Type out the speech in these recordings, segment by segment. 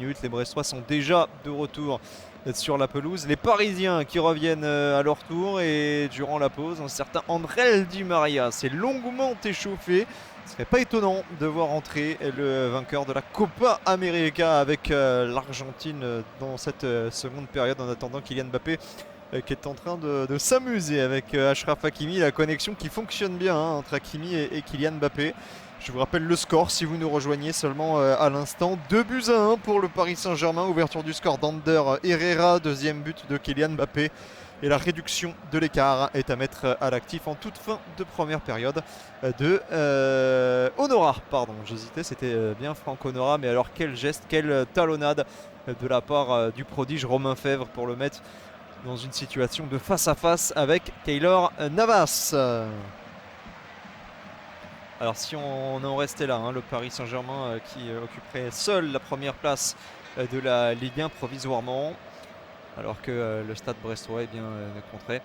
minutes. Les Brestois sont déjà de retour sur la pelouse. Les Parisiens qui reviennent à leur tour et durant la pause, un certain André Di Maria s'est longuement échauffé. Ce serait pas étonnant de voir entrer le vainqueur de la Copa América avec l'Argentine dans cette seconde période en attendant Kylian Mbappé qui est en train de s'amuser avec Achraf Hakimi. La connexion qui fonctionne bien entre Hakimi et Kylian Mbappé. Je vous rappelle le score si vous nous rejoignez seulement à l'instant. 2-1 pour le Paris Saint-Germain. Ouverture du score d'Ander Herrera. Deuxième but de Kylian Mbappé. Et la réduction de l'écart est à mettre à l'actif en toute fin de première période de Honora. Pardon, j'hésitais, c'était bien Franck Honora. Mais alors quel geste, quelle talonnade de la part du prodige Romain Fèvre pour le mettre dans une situation de face à face avec Keylor Navas. Alors si on en restait là, le Paris Saint-Germain qui occuperait seul la première place de la Ligue 1 provisoirement, alors que le Stade brestois ne compterait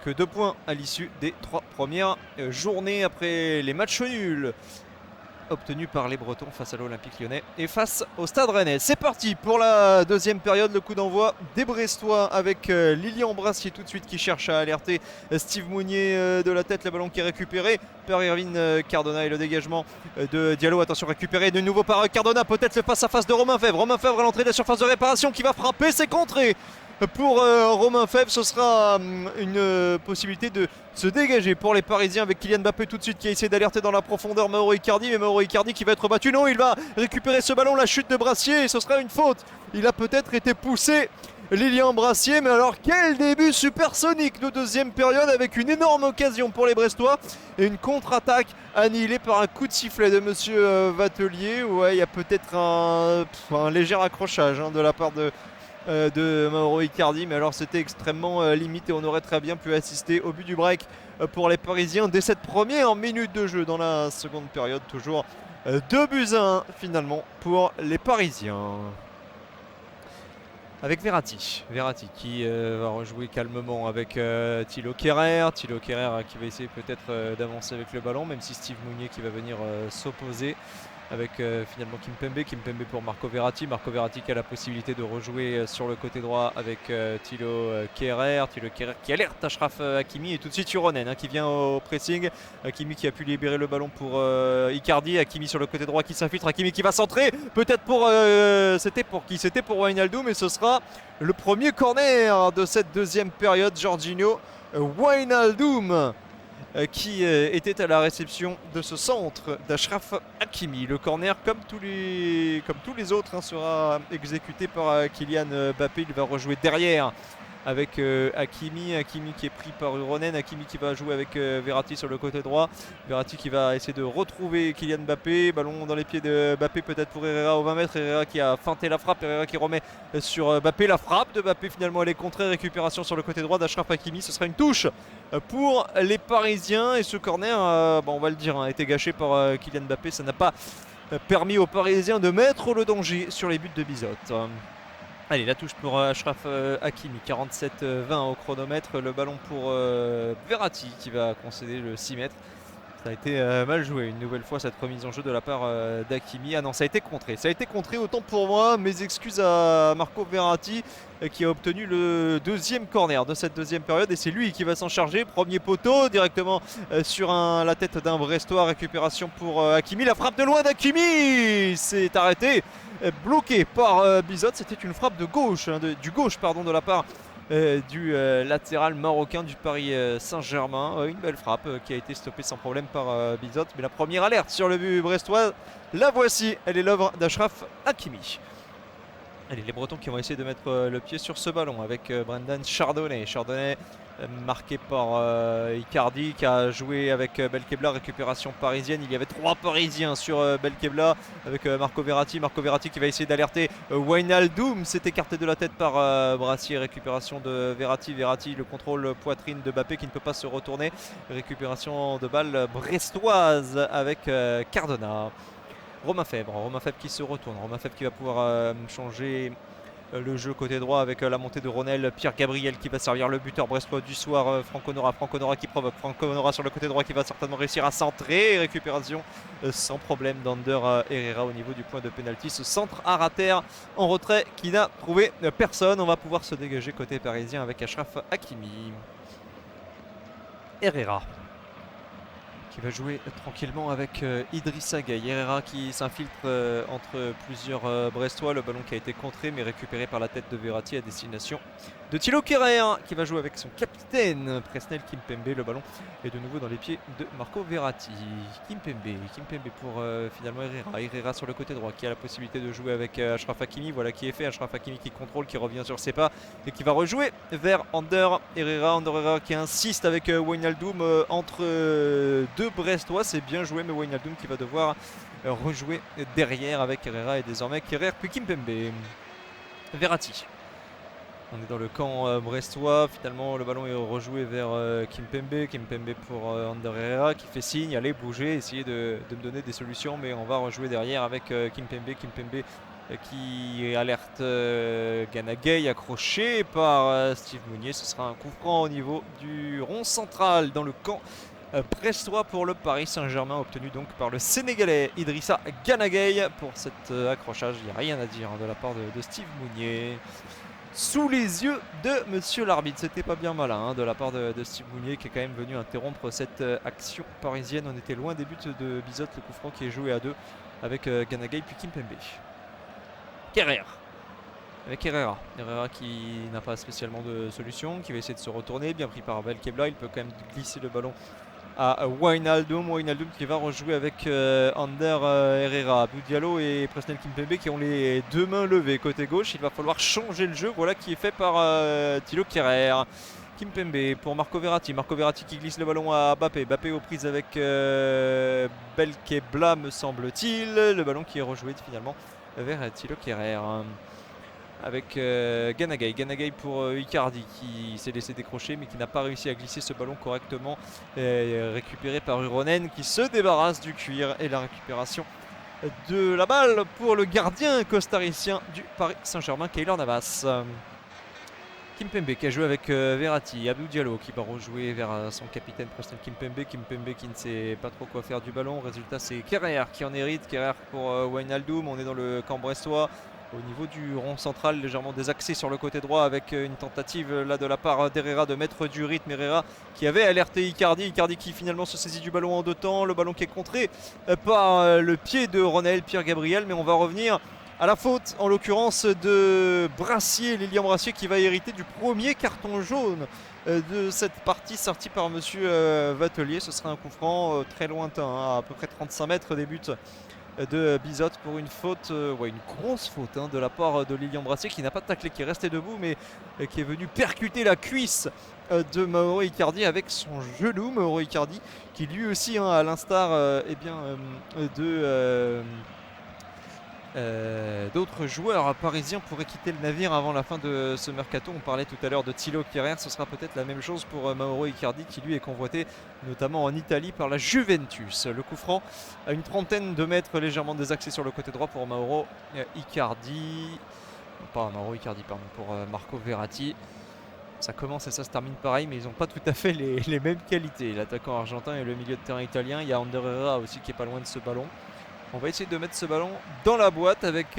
que 2 points à l'issue des 3 premières journées après les matchs nuls obtenu par les Bretons face à l'Olympique Lyonnais et face au Stade Rennais. C'est parti pour la deuxième période, le coup d'envoi des Brestois avec Lilian Brassier tout de suite qui cherche à alerter Steve Mounier de la tête, le ballon qui est récupéré par Irvine Cardona et le dégagement de Diallo, attention récupéré de nouveau par Cardona, peut-être le face-à-face de Romain Fèvre à l'entrée de la surface de réparation qui va frapper, c'est contré pour Romain Fèvre. Ce sera une possibilité de se dégager pour les Parisiens avec Kylian Mbappé tout de suite qui a essayé d'alerter dans la profondeur Mauro Icardi, mais Mauro Icardi qui va être battu. Non, il va récupérer ce ballon, la chute de Brassier et ce sera une faute. Il a peut-être été poussé, Lilian Brassier, mais alors quel début supersonique de deuxième période avec une énorme occasion pour les Brestois et une contre-attaque annihilée par un coup de sifflet de monsieur Vatelier. Ouais, il y a peut-être un léger accrochage de la part de Mauro Icardi, mais alors c'était extrêmement limité. On aurait très bien pu assister au but du break pour les Parisiens dès cette première minute de jeu dans la seconde période. Toujours 2-1 finalement pour les Parisiens. Avec Verratti qui va rejouer calmement avec Thilo Kehrer. Thilo Kehrer qui va essayer peut-être d'avancer avec le ballon, même si Steve Mounier qui va venir s'opposer avec finalement Kimpembe pour Marco Verratti qui a la possibilité de rejouer sur le côté droit avec Thilo Kehrer qui alerte Achraf Hakimi et tout de suite Uronen qui vient au pressing. Hakimi qui a pu libérer le ballon pour Icardi, Hakimi sur le côté droit qui s'infiltre, Hakimi qui va centrer, peut-être pour c'était pour qui? C'était pour Wijnaldum, et ce sera le premier corner de cette deuxième période. Jorginho Wijnaldum qui était à la réception de ce centre d'Achraf Hakimi. Le corner, comme tous les autres, sera exécuté par Kylian Mbappé. Il va rejouer derrière avec Hakimi qui est pris par Uronen, Hakimi qui va jouer avec Verratti sur le côté droit, Verratti qui va essayer de retrouver Kylian Mbappé, ballon dans les pieds de Mbappé peut-être pour Herrera au 20 mètres, Herrera qui a feinté la frappe, Herrera qui remet sur Mbappé, la frappe de Mbappé finalement elle est contrée, récupération sur le côté droit d'Achraf Hakimi, ce sera une touche pour les Parisiens et ce corner, on va le dire, a été gâché par Kylian Mbappé, ça n'a pas permis aux Parisiens de mettre le danger sur les buts de Bizotte. Allez, la touche pour Achraf Hakimi, 47-20 au chronomètre. Le ballon pour Verratti qui va concéder le 6 mètres. Ça a été mal joué une nouvelle fois cette remise en jeu de la part d'Hakimi. Ah non, ça a été contré. Ça a été contré, autant pour moi. Mes excuses à Marco Verratti qui a obtenu le deuxième corner de cette deuxième période. Et c'est lui qui va s'en charger. Premier poteau directement sur la tête d'un Brestois. Récupération pour Hakimi. La frappe de loin d'Hakimi s'est arrêtée. Bloqué par Bizotte, c'était une frappe de gauche, de la part du latéral marocain du Paris Saint-Germain. Une belle frappe qui a été stoppée sans problème par Bizotte, mais la première alerte sur le but brestois, la voici, elle est l'œuvre d'Achraf Hakimi. Allez, les Bretons qui vont essayer de mettre le pied sur ce ballon avec Brendan Chardonnay. Chardonnay marqué par Icardi qui a joué avec Belkebla, récupération parisienne. Il y avait 3 Parisiens sur Belkebla avec Marco Verratti qui va essayer d'alerter Wijnaldum, s'est écarté de la tête par Brassier, récupération de Verratti, le contrôle poitrine de Mbappé qui ne peut pas se retourner, récupération de balle brestoise avec Cardona. Romain Fèvre qui se retourne, Romain Fèvre qui va pouvoir changer le jeu côté droit avec la montée de Ronel, Pierre Gabriel qui va servir le buteur brestois du soir, Franco Nora qui provoque, Franco Nora sur le côté droit qui va certainement réussir à centrer, récupération sans problème d'Ander Herrera au niveau du point de pénalty, ce centre à rater en retrait qui n'a trouvé personne. On va pouvoir se dégager côté parisien avec Achraf Hakimi. Herrera qui va jouer tranquillement avec Idrissa Gueye. Herrera qui s'infiltre entre plusieurs Brestois. Le ballon qui a été contré mais récupéré par la tête de Verratti à destination de Thilo Kehrer qui va jouer avec son capitaine Presnel Kimpembe. Le ballon est de nouveau dans les pieds de Marco Verratti. Kimpembe pour finalement Herrera sur le côté droit qui a la possibilité de jouer avec Achraf Hakimi. Voilà qui est fait. Achraf Hakimi qui contrôle, qui revient sur ses pas et qui va rejouer vers Ander Herrera qui insiste avec Wijnaldum entre deux Brestois. C'est bien joué mais Wijnaldum qui va devoir rejouer derrière avec Herrera et désormais Kehrer puis Kimpembe. Verratti. On est dans le camp brestois, finalement le ballon est rejoué vers Kimpembe pour Ander Herrera qui fait signe, allez bouger, essayez de me donner des solutions, mais on va rejouer derrière avec Kimpembe qui alerte Gana Gueye, accroché par Steve Mounié. Ce sera un coup franc au niveau du rond central dans le camp brestois pour le Paris Saint-Germain, obtenu donc par le Sénégalais Idrissa Gana Gueye. Pour cet accrochage, il n'y a rien à dire de la part de Steve Mounié. Sous les yeux de monsieur l'arbitre, c'était pas bien malin de la part de Steve Mounié qui est quand même venu interrompre cette action parisienne. On était loin des buts de Bizot, le coup franc qui est joué à deux avec Gana Gueye puis Kimpembe. Kehrer avec Herrera qui n'a pas spécialement de solution, qui va essayer de se retourner, bien pris par Belkebla. Il peut quand même glisser le ballon à Wijnaldum qui va rejouer avec Ander Herrera. Abou Diallo et Presnel Kimpembe qui ont les deux mains levées côté gauche. Il va falloir changer le jeu, voilà qui est fait par Thilo Kehrer. Kimpembe pour Marco Verratti qui glisse le ballon à Bappé aux prises avec Belkebla me semble-t-il. Le ballon qui est rejoué finalement vers Thilo Kehrer avec Gana Gueye pour Icardi qui s'est laissé décrocher mais qui n'a pas réussi à glisser ce ballon correctement, récupéré par Uronen qui se débarrasse du cuir, et la récupération de la balle pour le gardien costaricien du Paris Saint-Germain, Keylor Navas. Kimpembe qui a joué avec Verratti, Abou Diallo qui va rejouer vers son capitaine Presnel Kimpembe qui ne sait pas trop quoi faire du ballon. Résultat, c'est Kehrer qui en hérite. Kehrer pour Wijnaldum. On est dans le camp brestois au niveau du rond central, légèrement désaxé sur le côté droit avec une tentative là de la part d'Herrera de mettre du rythme. Herrera qui avait alerté Icardi qui finalement se saisit du ballon en deux temps. Le ballon qui est contré par le pied de Ronel, Pierre Gabriel, mais on va revenir à la faute en l'occurrence de Brassier, Lilian Brassier qui va hériter du premier carton jaune de cette partie sortie par monsieur Vatelier. Ce sera un coup franc très lointain, à peu près 35 mètres des buts de Bizot pour une faute, une grosse faute de la part de Lilian Brassier qui n'a pas taclé, qui est resté debout mais qui est venu percuter la cuisse de Mauro Icardi avec son genou. Mauro Icardi qui lui aussi à l'instar d'autres joueurs parisiens pourraient quitter le navire avant la fin de ce mercato. On parlait tout à l'heure de Thilo Kehrer, ce sera peut-être la même chose pour Mauro Icardi qui lui est convoité notamment en Italie par la Juventus. Le coup franc à une trentaine de mètres, légèrement désaxé sur le côté droit pour Mauro Icardi. Pas Mauro Icardi, pardon, pour Marco Verratti. Ça commence et ça se termine pareil, mais ils n'ont pas tout à fait les mêmes qualités. L'attaquant argentin et le milieu de terrain italien. Il y a Ander Herrera aussi qui est pas loin de ce ballon. On va essayer de mettre ce ballon dans la boîte avec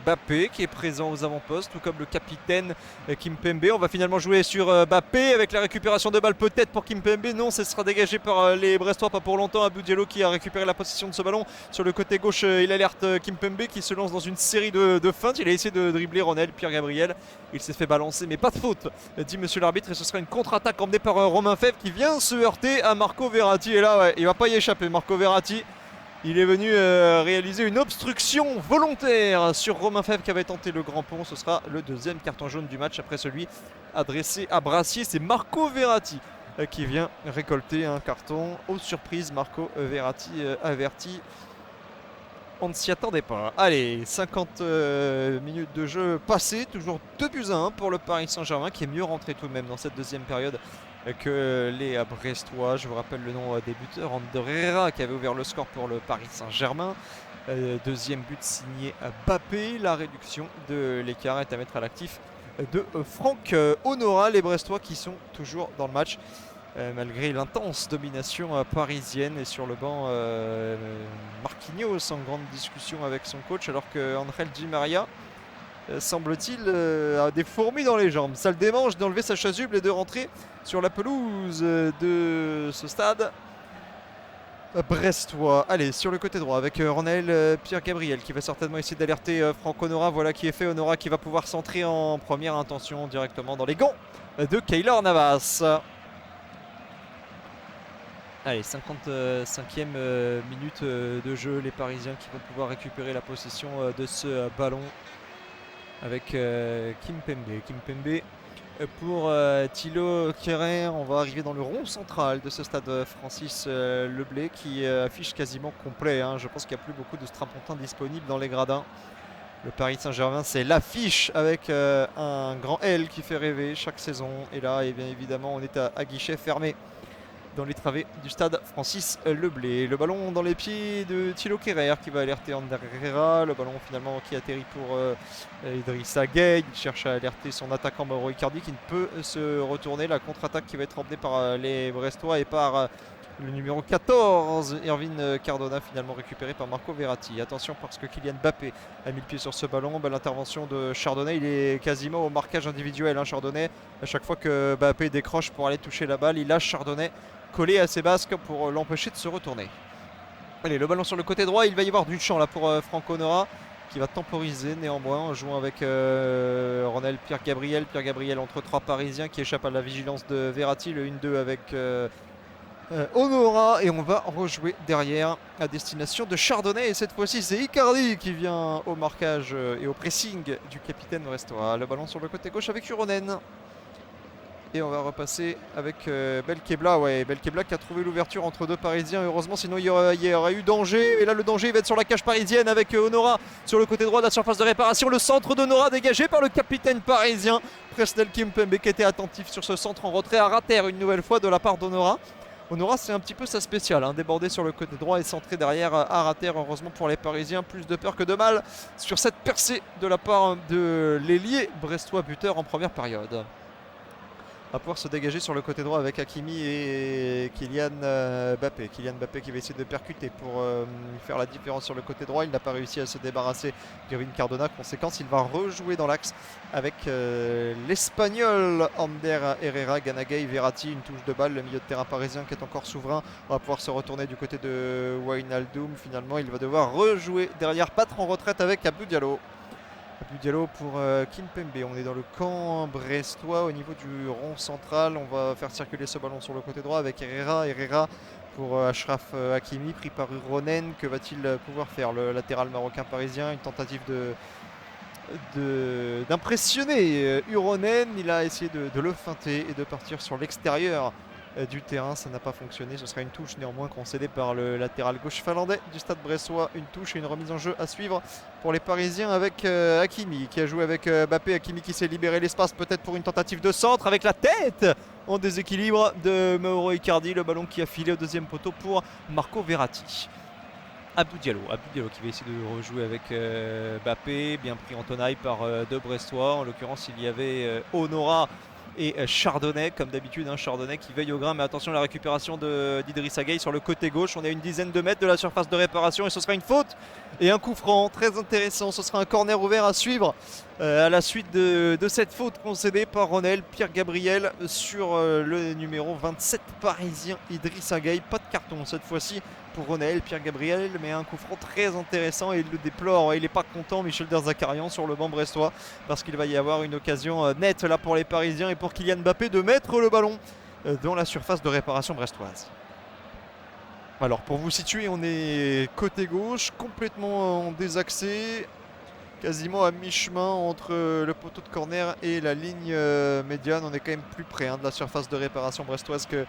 Bappé qui est présent aux avant-postes, tout comme le capitaine Kimpembe. On va finalement jouer sur Bappé avec la récupération de balle peut-être pour Kimpembe. Non, ce sera dégagé par les Brestois, pas pour longtemps. Abou Diallo qui a récupéré la possession de ce ballon. Sur le côté gauche, il alerte Kimpembe qui se lance dans une série de feintes. Il a essayé de dribbler Ronel, Pierre Gabriel. Il s'est fait balancer, mais pas de faute, dit monsieur l'arbitre. Et ce sera une contre-attaque emmenée par Romain Fèvre qui vient se heurter à Marco Verratti. Et là, il va pas y échapper, Marco Verratti. Il est venu réaliser une obstruction volontaire sur Romain Fèvre qui avait tenté le grand pont. Ce sera le deuxième carton jaune du match après celui adressé à Brassier. C'est Marco Verratti qui vient récolter un carton. Aux surprises, Marco Verratti averti. On ne s'y attendait pas. Allez, 50 minutes de jeu passées. Toujours 2-1 pour le Paris Saint-Germain qui est mieux rentré tout de même dans cette deuxième période que les Brestois. Je vous rappelle le nom des buteurs. Ander Herrera qui avait ouvert le score pour le Paris Saint-Germain. Deuxième but signé Mbappé. La réduction de l'écart est à mettre à l'actif de Franck Honora. Les Brestois qui sont toujours dans le match malgré l'intense domination parisienne. Et sur le banc, Marquinhos en grande discussion avec son coach, alors que Angel Di Maria semble-t-il a des fourmis dans les jambes. Ça le démange d'enlever sa chasuble et de rentrer sur la pelouse de ce stade brestois. Allez, sur le côté droit avec Ronel Pierre-Gabriel qui va certainement essayer d'alerter Franck Honora. Voilà qui est fait. Honora qui va pouvoir centrer en première intention directement dans les gants de Keylor Navas. Allez, 55e minute de jeu. Les Parisiens qui vont pouvoir récupérer la possession de ce ballon avec Kimpembe pour Thilo Kehrer. On va arriver dans le rond central de ce stade Francis Leblay qui affiche quasiment complet. Je pense qu'il n'y a plus beaucoup de strapontins disponibles dans les gradins. Le Paris Saint-Germain, c'est l'affiche avec un grand L qui fait rêver chaque saison. Et là, bien évidemment, on est à guichet fermé dans les travées du stade Francis Leblay. Le ballon dans les pieds de Thilo Kehrer qui va alerter Ander Herrera. Le ballon finalement qui atterrit pour Idrissa Gueye. Il cherche à alerter son attaquant Mauro Icardi qui ne peut se retourner. La contre-attaque qui va être emmenée par les Brestois et par le numéro 14, Erwin Cardona, finalement récupéré par Marco Verratti. Attention parce que Kylian Mbappé a mis le pied sur ce ballon. Belle intervention de Chardonnay. Il est quasiment au marquage individuel. Chardonnay, à chaque fois que Mbappé décroche pour aller toucher la balle, il lâche Chardonnay collé à ses basques pour l'empêcher de se retourner. Allez, le ballon sur le côté droit. Il va y avoir du champ là pour Franck Honora qui va temporiser néanmoins en jouant avec Ronel Pierre-Gabriel. Pierre-Gabriel entre trois Parisiens qui échappent à la vigilance de Verratti. Le 1-2 avec Honora, et on va rejouer derrière à destination de Chardonnay. Et cette fois-ci, c'est Icardi qui vient au marquage et au pressing du capitaine brestois. Le ballon sur le côté gauche avec Uronen. Et on va repasser avec Belkebla. Ouais, Belkebla qui a trouvé l'ouverture entre deux Parisiens. Heureusement, sinon il y aurait eu danger. Et là, le danger il va être sur la cage parisienne avec Honora sur le côté droit de la surface de réparation. Le centre d'Honora dégagé par le capitaine parisien Presnel Kimpembe qui était attentif sur ce centre en retrait à rater une nouvelle fois de la part d'Honora. Honora, c'est un petit peu sa spéciale, déborder sur le côté droit et centrer derrière à rater. Heureusement pour les Parisiens, plus de peur que de mal sur cette percée de la part de l'ailier brestois buteur en première période. Va pouvoir se dégager sur le côté droit avec Hakimi et Kylian Mbappé. Kylian Mbappé qui va essayer de percuter pour faire la différence sur le côté droit. Il n'a pas réussi à se débarrasser d'Erwin Cardona. Conséquence, il va rejouer dans l'axe avec l'Espagnol Ander Herrera, Gana Gueye, Verratti. Une touche de balle, le milieu de terrain parisien qui est encore souverain. On va pouvoir se retourner du côté de Wijnaldum. Finalement, il va devoir rejouer derrière, battre en retraite avec Abdou Diallo. Abdou Diallo pour Kimpembe. On est dans le camp brestois au niveau du rond central. On va faire circuler ce ballon sur le côté droit avec Herrera. Herrera pour Achraf Hakimi, pris par Uronen. Que va-t-il pouvoir faire le latéral marocain parisien? Une tentative d'impressionner Uronen. Il a essayé de le feinter et de partir sur l'extérieur du terrain. Ça n'a pas fonctionné. Ce sera une touche néanmoins concédée par le latéral gauche finlandais du stade brestois. Une touche et une remise en jeu à suivre pour les Parisiens avec Hakimi qui a joué avec Mbappé. Hakimi qui s'est libéré l'espace peut-être pour une tentative de centre avec la tête en déséquilibre de Mauro Icardi. Le ballon qui a filé au deuxième poteau pour Marco Verratti. Abdou Diallo qui va essayer de rejouer avec Mbappé. Bien pris en tenaille par deux Brestois. En l'occurrence, il y avait Honora et Chardonnay, comme d'habitude, Chardonnay qui veille au grain. Mais attention, la récupération d'Idrissa Gueye sur le côté gauche. On est à une dizaine de mètres de la surface de réparation et ce sera une faute et un coup franc très intéressant. Ce sera un corner ouvert à suivre à la suite de cette faute concédée par Ronel Pierre-Gabriel sur le numéro 27 parisien Idrissa Gueye. Pas de carton cette fois-ci pour Ronel Pierre-Gabriel, mais un coup franc très intéressant et il le déplore. Il n'est pas content, Michel Derzakarian, sur le banc brestois, parce qu'il va y avoir une occasion nette là pour les Parisiens et pour Kylian Mbappé de mettre le ballon dans la surface de réparation brestoise. Alors pour vous situer, on est côté gauche, complètement désaxé, quasiment à mi-chemin entre le poteau de corner et la ligne médiane. On est quand même plus près de la surface de réparation brestoise que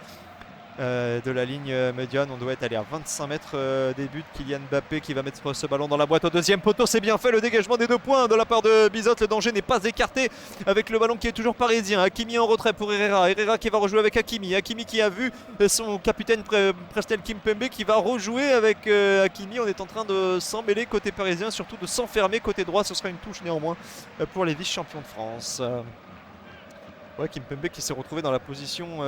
de la ligne médiane. On doit être allé à 25 mètres des buts. Kylian Mbappé qui va mettre ce ballon dans la boîte au deuxième poteau. C'est bien fait, le dégagement des 2 points de la part de Bizot. Le danger n'est pas écarté avec le ballon qui est toujours parisien. Hakimi en retrait pour Herrera. Herrera qui va rejouer avec Hakimi. Hakimi qui a vu son capitaine Presnel Kimpembe qui va rejouer avec Hakimi. On est en train de s'en mêler côté parisien, surtout de s'enfermer côté droit. Ce sera une touche néanmoins pour les vice-champions de France. Ouais, Kimpembe qui s'est retrouvé dans la position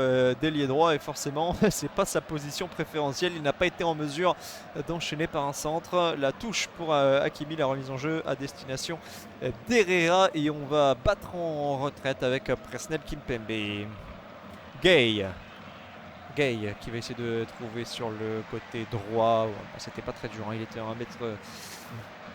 d'ailier droit et forcément c'est pas sa position préférentielle. Il n'a pas été en mesure d'enchaîner par un centre. La touche pour Hakimi, la remise en jeu à destination d'Herrera et on va battre en retraite avec Presnel Kimpembe. Gay qui va essayer de trouver sur le côté droit. C'était pas très dur, hein. Il était à 1 mètre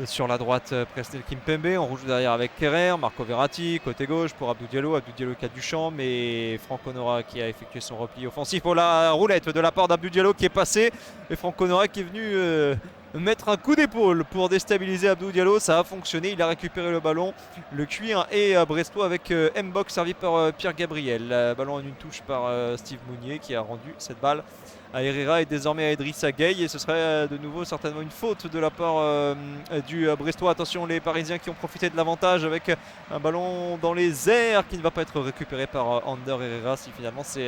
sur la droite. Presnel Kimpembe, on rejoue derrière avec Kerrer, Marco Verratti, côté gauche pour Abdou Diallo qui a du champ, mais Franco Nora qui a effectué son repli offensif. Oh, la roulette de la part d'Abdou Diallo qui est passé et Franco Nora qui est venu mettre un coup d'épaule pour déstabiliser Abdou Diallo. Ça a fonctionné, il a récupéré le ballon. Le cuir et Brestois avec Mbok servi par Pierre Gabriel. Ballon en une touche par Steve Mounier qui a rendu cette balle à Herrera et désormais à Idrissa Gueye. Et ce serait de nouveau certainement une faute de la part du Brestois. Attention, les Parisiens qui ont profité de l'avantage avec un ballon dans les airs qui ne va pas être récupéré par Ander Herrera. Si finalement c'est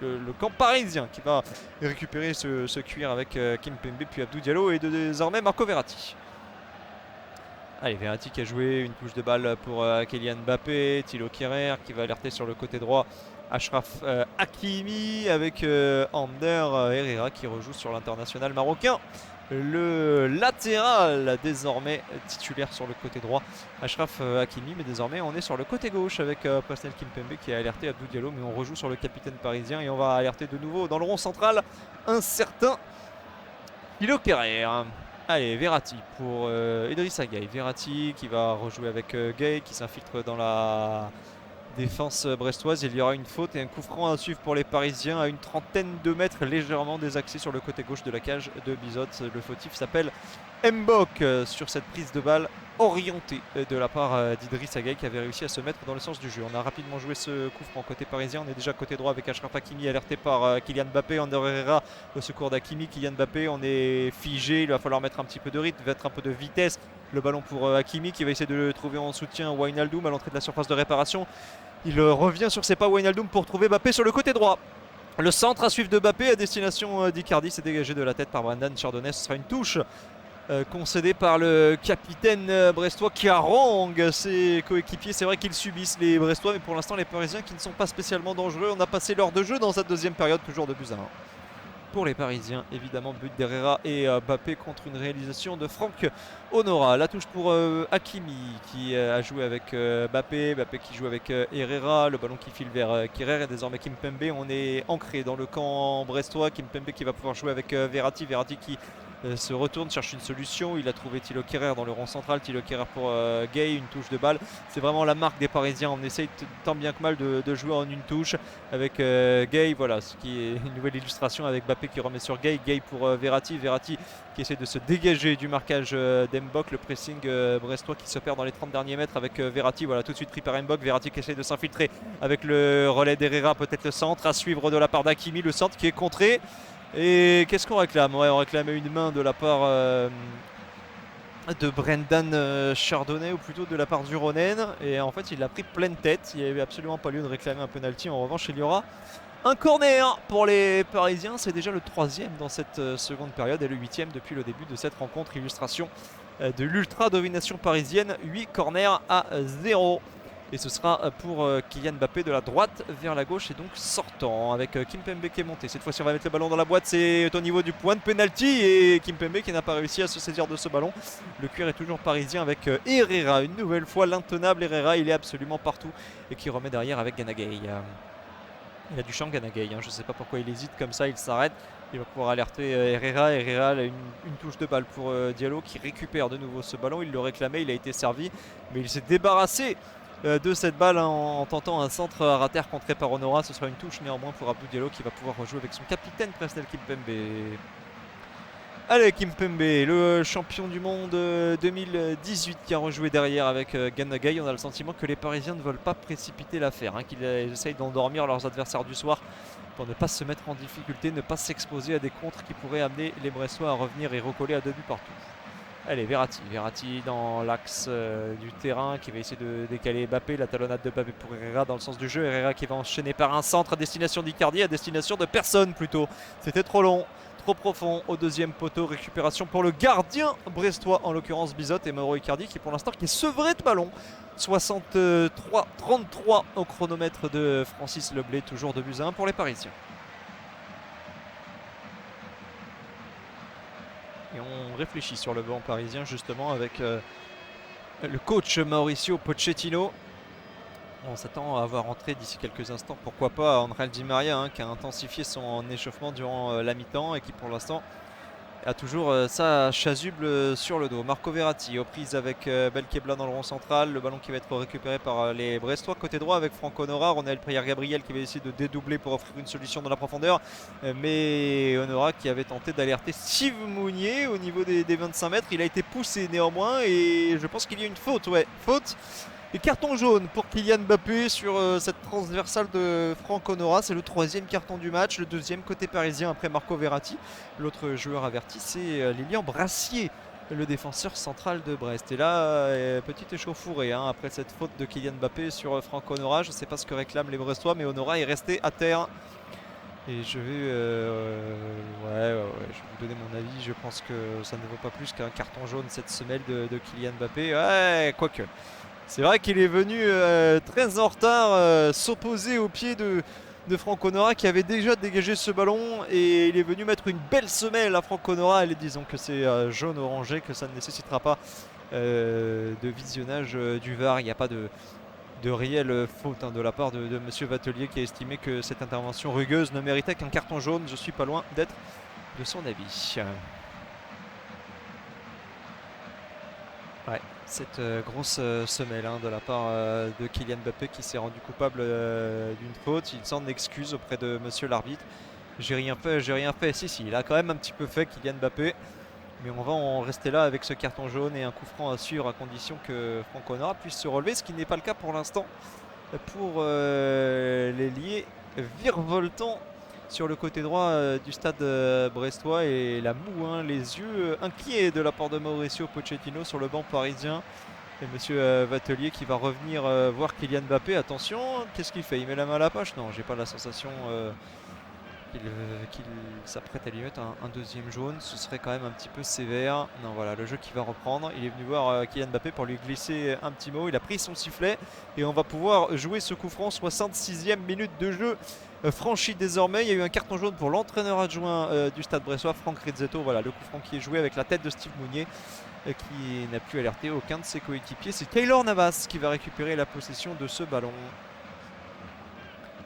le camp parisien qui va récupérer ce cuir avec Kimpembe puis Abdou Diallo et désormais Marco Verratti. Allez, Verratti qui a joué une touche de balle pour Kylian Mbappé, Thilo Kehrer qui va alerter sur le côté droit Achraf Hakimi avec Ander Herrera qui rejoue sur l'international marocain. Le latéral désormais titulaire sur le côté droit, Achraf Hakimi, mais désormais on est sur le côté gauche avec Presnel Kimpembe qui a alerté Abdou Diallo, mais on rejoue sur le capitaine parisien et on va alerter de nouveau dans le rond central un certain Thilo Kehrer. Allez, Verratti pour Idrissa Gueye. Verratti qui va rejouer avec Gueye qui s'infiltre dans la défense brestoise. Il y aura une faute et un coup franc à suivre pour les Parisiens à une trentaine de mètres, légèrement désaxé sur le côté gauche de la cage de Bizot. Le fautif s'appelle Mbok sur cette prise de balle orientée de la part d'Idrissa Gueye qui avait réussi à se mettre dans le sens du jeu. On a rapidement joué ce coup franc côté parisien. On est déjà côté droit avec Achraf Hakimi alerté par Kylian Mbappé. Ander Herrera au secours d'Hakimi. Kylian Mbappé, on est figé. Il va falloir mettre un petit peu de rythme, mettre un peu de vitesse. Le ballon pour Hakimi qui va essayer de le trouver en soutien. Wijnaldum à l'entrée de la surface de réparation. Il revient sur ses pas, Wijnaldum, pour trouver Mbappé sur le côté droit. Le centre à suivre de Mbappé à destination d'Icardi. C'est dégagé de la tête par Brendan Chardonnay. Ce sera une touche concédée par le capitaine brestois qui harangue ses coéquipiers. C'est vrai qu'ils subissent les Brestois, mais pour l'instant les Parisiens qui ne sont pas spécialement dangereux. On a passé l'heure de jeu dans cette deuxième période, toujours de buts à 1. Pour les Parisiens, évidemment, but d'Herrera et Mbappé contre une réalisation de Franck Honora. La touche pour Hakimi qui a joué avec Mbappé qui joue avec Herrera. Le ballon qui file vers Kehrer et désormais Kimpembe. On est ancré dans le camp brestois. Kimpembe qui va pouvoir jouer avec Verratti. Verratti qui se retourne, cherche une solution. Il a trouvé Thilo Kehrer dans le rond central. Thilo Kehrer pour Gueye, une touche de balle. C'est vraiment la marque des Parisiens. On essaye tant bien que mal de jouer en une touche avec Gueye. Voilà, ce qui est une nouvelle illustration avec Mbappé qui remet sur Gueye. Gueye pour Verratti. Verratti qui essaie de se dégager du marquage d'Mbok. Le pressing brestois qui se perd dans les 30 derniers mètres avec Verratti. Voilà, tout de suite pris par Mbok. Verratti qui essaie de s'infiltrer avec le relais d'Herrera. Peut-être le centre à suivre de la part d'Hakimi. Le centre qui est contré. Et qu'est-ce qu'on réclame? Ouais, on réclamait une main de la part de Brendan Chardonnay, ou plutôt de la part du Ronen. Et en fait, il a pris pleine tête. Il n'y avait absolument pas lieu de réclamer un penalty. En revanche, il y aura un corner pour les Parisiens. C'est déjà le 3e dans cette seconde période et le 8e depuis le début de cette rencontre. Illustration de l'ultra domination parisienne. 8 corners à 0. Et ce sera pour Kylian Mbappé de la droite vers la gauche et donc sortant avec Kimpembe qui est monté. Cette fois-ci on va mettre le ballon dans la boîte, c'est au niveau du point de penalty et Kimpembe qui n'a pas réussi à se saisir de ce ballon. Le cuir est toujours parisien avec Herrera, une nouvelle fois l'intenable Herrera, il est absolument partout et qui remet derrière avec Gana Gueye. Il a du champ Gana Gueye, je ne sais pas pourquoi il hésite comme ça, il s'arrête. Il va pouvoir alerter Herrera. Herrera a une touche de balle pour Diallo qui récupère de nouveau ce ballon. Il le réclamait, il a été servi, mais il s'est débarrassé de cette balle en tentant un centre à rater contré par Honora. Ce sera une touche néanmoins pour Abdou Diallo qui va pouvoir rejouer avec son capitaine Presnel Kimpembe. Allez, Kimpembe, le champion du monde 2018 qui a rejoué derrière avec Ganagai. On a le sentiment que les Parisiens ne veulent pas précipiter l'affaire, hein, qu'ils essayent d'endormir leurs adversaires du soir pour ne pas se mettre en difficulté, ne pas s'exposer à des contres qui pourraient amener les Brestois à revenir et recoller à 2 buts partout. Allez, Verratti dans l'axe du terrain qui va essayer de décaler Mbappé. La talonnade de Mbappé pour Herrera dans le sens du jeu. Herrera qui va enchaîner par un centre à destination d'Icardi, à destination de personne plutôt. C'était trop long, trop profond au deuxième poteau. Récupération pour le gardien brestois, en l'occurrence Bizot, et Mauro Icardi qui pour l'instant qui est sevré de ballon. 63-33 au chronomètre de Francis Leblé, toujours 2-1 pour les Parisiens. Et on réfléchit sur le banc parisien justement avec le coach Mauricio Pochettino. On s'attend à voir entrer d'ici quelques instants, pourquoi pas, André Di Maria, hein, qui a intensifié son échauffement durant la mi-temps et qui pour l'instant a toujours sa chasuble sur le dos. Marco Verratti aux prises avec Belkebla dans le rond central. Le ballon qui va être récupéré par les Brestois. Côté droit avec Franck Honora. Ronald Prière-Gabriel qui va essayer de dédoubler pour offrir une solution dans la profondeur. Mais Honora qui avait tenté d'alerter Steve Mounier au niveau des 25 mètres. Il a été poussé néanmoins et je pense qu'il y a une faute. Ouais, faute. Et carton jaune pour Kylian Mbappé sur cette transversale de Franck Honora. C'est le 3e carton du match, le 2e côté parisien après Marco Verratti. L'autre joueur averti, c'est Lilian Brassier, le défenseur central de Brest. Et là, petite échauffourée hein, après cette faute de Kylian Mbappé sur Franck Honora. Je ne sais pas ce que réclament les Brestois, mais Honora est resté à terre. Et je vais, je vais vous donner mon avis. Je pense que ça ne vaut pas plus qu'un carton jaune cette semelle de Kylian Mbappé. Ouais, quoique. C'est vrai qu'il est venu très en retard s'opposer au pied de Franck Honora qui avait déjà dégagé ce ballon et il est venu mettre une belle semelle à Franck Honora. Et disons que c'est jaune orangé, que ça ne nécessitera pas de visionnage du VAR. Il n'y a pas de réelle faute hein, de la part de Monsieur Vatelier qui a estimé que cette intervention rugueuse ne méritait qu'un carton jaune. Je suis pas loin d'être de son avis. Ouais, cette grosse semelle hein, de la part de Kylian Mbappé qui s'est rendu coupable d'une faute. Il s'en excuse auprès de monsieur l'arbitre. J'ai rien fait. Si, il a quand même un petit peu fait Kylian Mbappé. Mais on va en rester là avec ce carton jaune et un coup franc à suivre à condition que Franck Honora puisse se relever. Ce qui n'est pas le cas pour l'instant pour l'ailier virevoltant sur le côté droit du stade brestois et la moue, hein, les yeux inquiets de la part de Mauricio Pochettino sur le banc parisien. Et monsieur Vatelier qui va revenir voir Kylian Mbappé. Attention, qu'est-ce qu'il fait? Il met la main à la poche? Non, j'ai pas la sensation qu'il s'apprête à lui mettre un deuxième jaune. Ce serait quand même un petit peu sévère. Non, voilà, le jeu qui va reprendre. Il est venu voir Kylian Mbappé pour lui glisser un petit mot. Il a pris son sifflet et on va pouvoir jouer ce coup franc. 66e minute de jeu franchi désormais. Il y a eu un carton jaune pour l'entraîneur adjoint du stade brestois, Franck Rizzetto. Voilà, le coup franc qui est joué avec la tête de Steve Mounier qui n'a pu alerter aucun de ses coéquipiers. C'est Keylor Navas qui va récupérer la possession de ce ballon.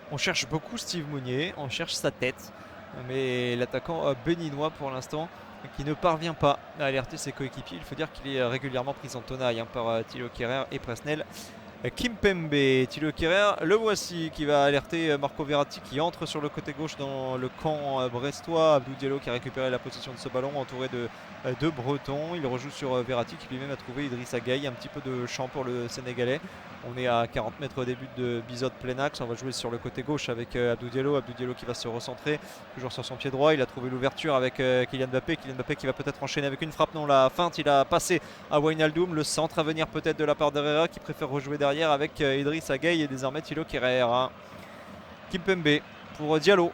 On cherche beaucoup Steve Mounier, on cherche sa tête, mais l'attaquant béninois pour l'instant qui ne parvient pas à alerter ses coéquipiers. Il faut dire qu'il est régulièrement pris en tenaille hein, par Thilo Kehrer et Presnel Kimpembe. Thilo Kehrer, le voici, qui va alerter Marco Verratti qui entre sur le côté gauche dans le camp brestois. Abdou Diallo qui a récupéré la possession de ce ballon entouré de Bretons. Il rejoue sur Verratti qui lui-même a trouvé Idrissa Gueye. Un petit peu de champ pour le Sénégalais. On est à 40 mètres au début de Bizot plein axe. On va jouer sur le côté gauche avec Abdou Diallo. Abdou Diallo qui va se recentrer toujours sur son pied droit. Il a trouvé l'ouverture avec Kylian Mbappé. Kylian Mbappé qui va peut-être enchaîner avec une frappe. Non, la feinte, il a passé à Wijnaldum. Le centre à venir peut-être de la part d'Herrera qui préfère rejouer derrière avec Idrissa Gueye et désormais Thilo Kehrer. Kimpembe pour Diallo.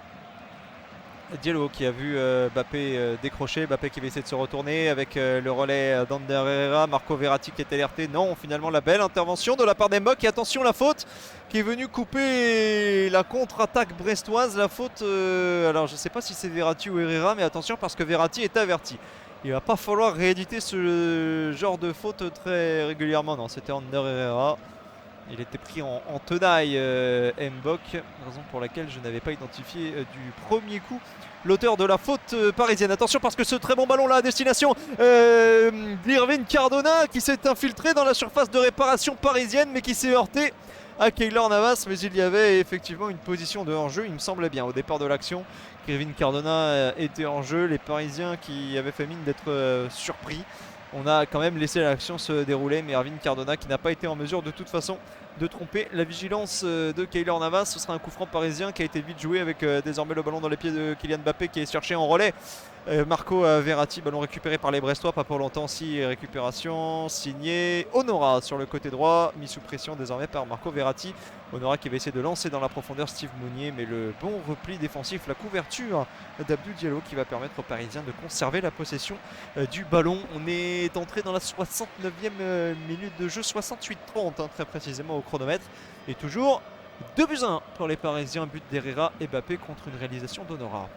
Diallo qui a vu Mbappé décrocher, Mbappé qui va essayer de se retourner avec le relais d'Ander Herrera, Marco Verratti qui est alerté. Non, finalement la belle intervention de la part d'Embok. Et attention, la faute qui est venue couper la contre-attaque brestoise. La faute, alors je ne sais pas si c'est Verratti ou Herrera, mais attention parce que Verratti est averti. Il ne va pas falloir rééditer ce genre de faute très régulièrement. Non, c'était Ander Herrera. Il était pris en tenaille Mbok, raison pour laquelle je n'avais pas identifié du premier coup l'auteur de la faute parisienne. Attention parce que ce très bon ballon là à destination d'Irvine Cardona qui s'est infiltré dans la surface de réparation parisienne mais qui s'est heurté à Keylor Navas, mais il y avait effectivement une position de hors-jeu, il me semblait bien. Au départ de l'action, Kevin Cardona était en jeu, les Parisiens qui avaient fait mine d'être surpris. On a quand même laissé l'action se dérouler, mais Erwin Cardona qui n'a pas été en mesure de toute façon de tromper la vigilance de Keylor Navas. Ce sera un coup franc parisien qui a été vite joué avec désormais le ballon dans les pieds de Kylian Mbappé qui est cherché en relais. Marco Verratti, ballon récupéré par les Brestois, pas pour longtemps si récupération signée Honora sur le côté droit, mis sous pression désormais par Marco Verratti. Honora qui va essayer de lancer dans la profondeur Steve Mounier, mais le bon repli défensif, la couverture d'Abdou Diallo qui va permettre aux Parisiens de conserver la possession du ballon. On est entré dans la 69e minute de jeu, 68-30 très précisément au chronomètre, et toujours 2-1 pour les Parisiens, but d'Herrera et Mbappé contre une réalisation d'Honora.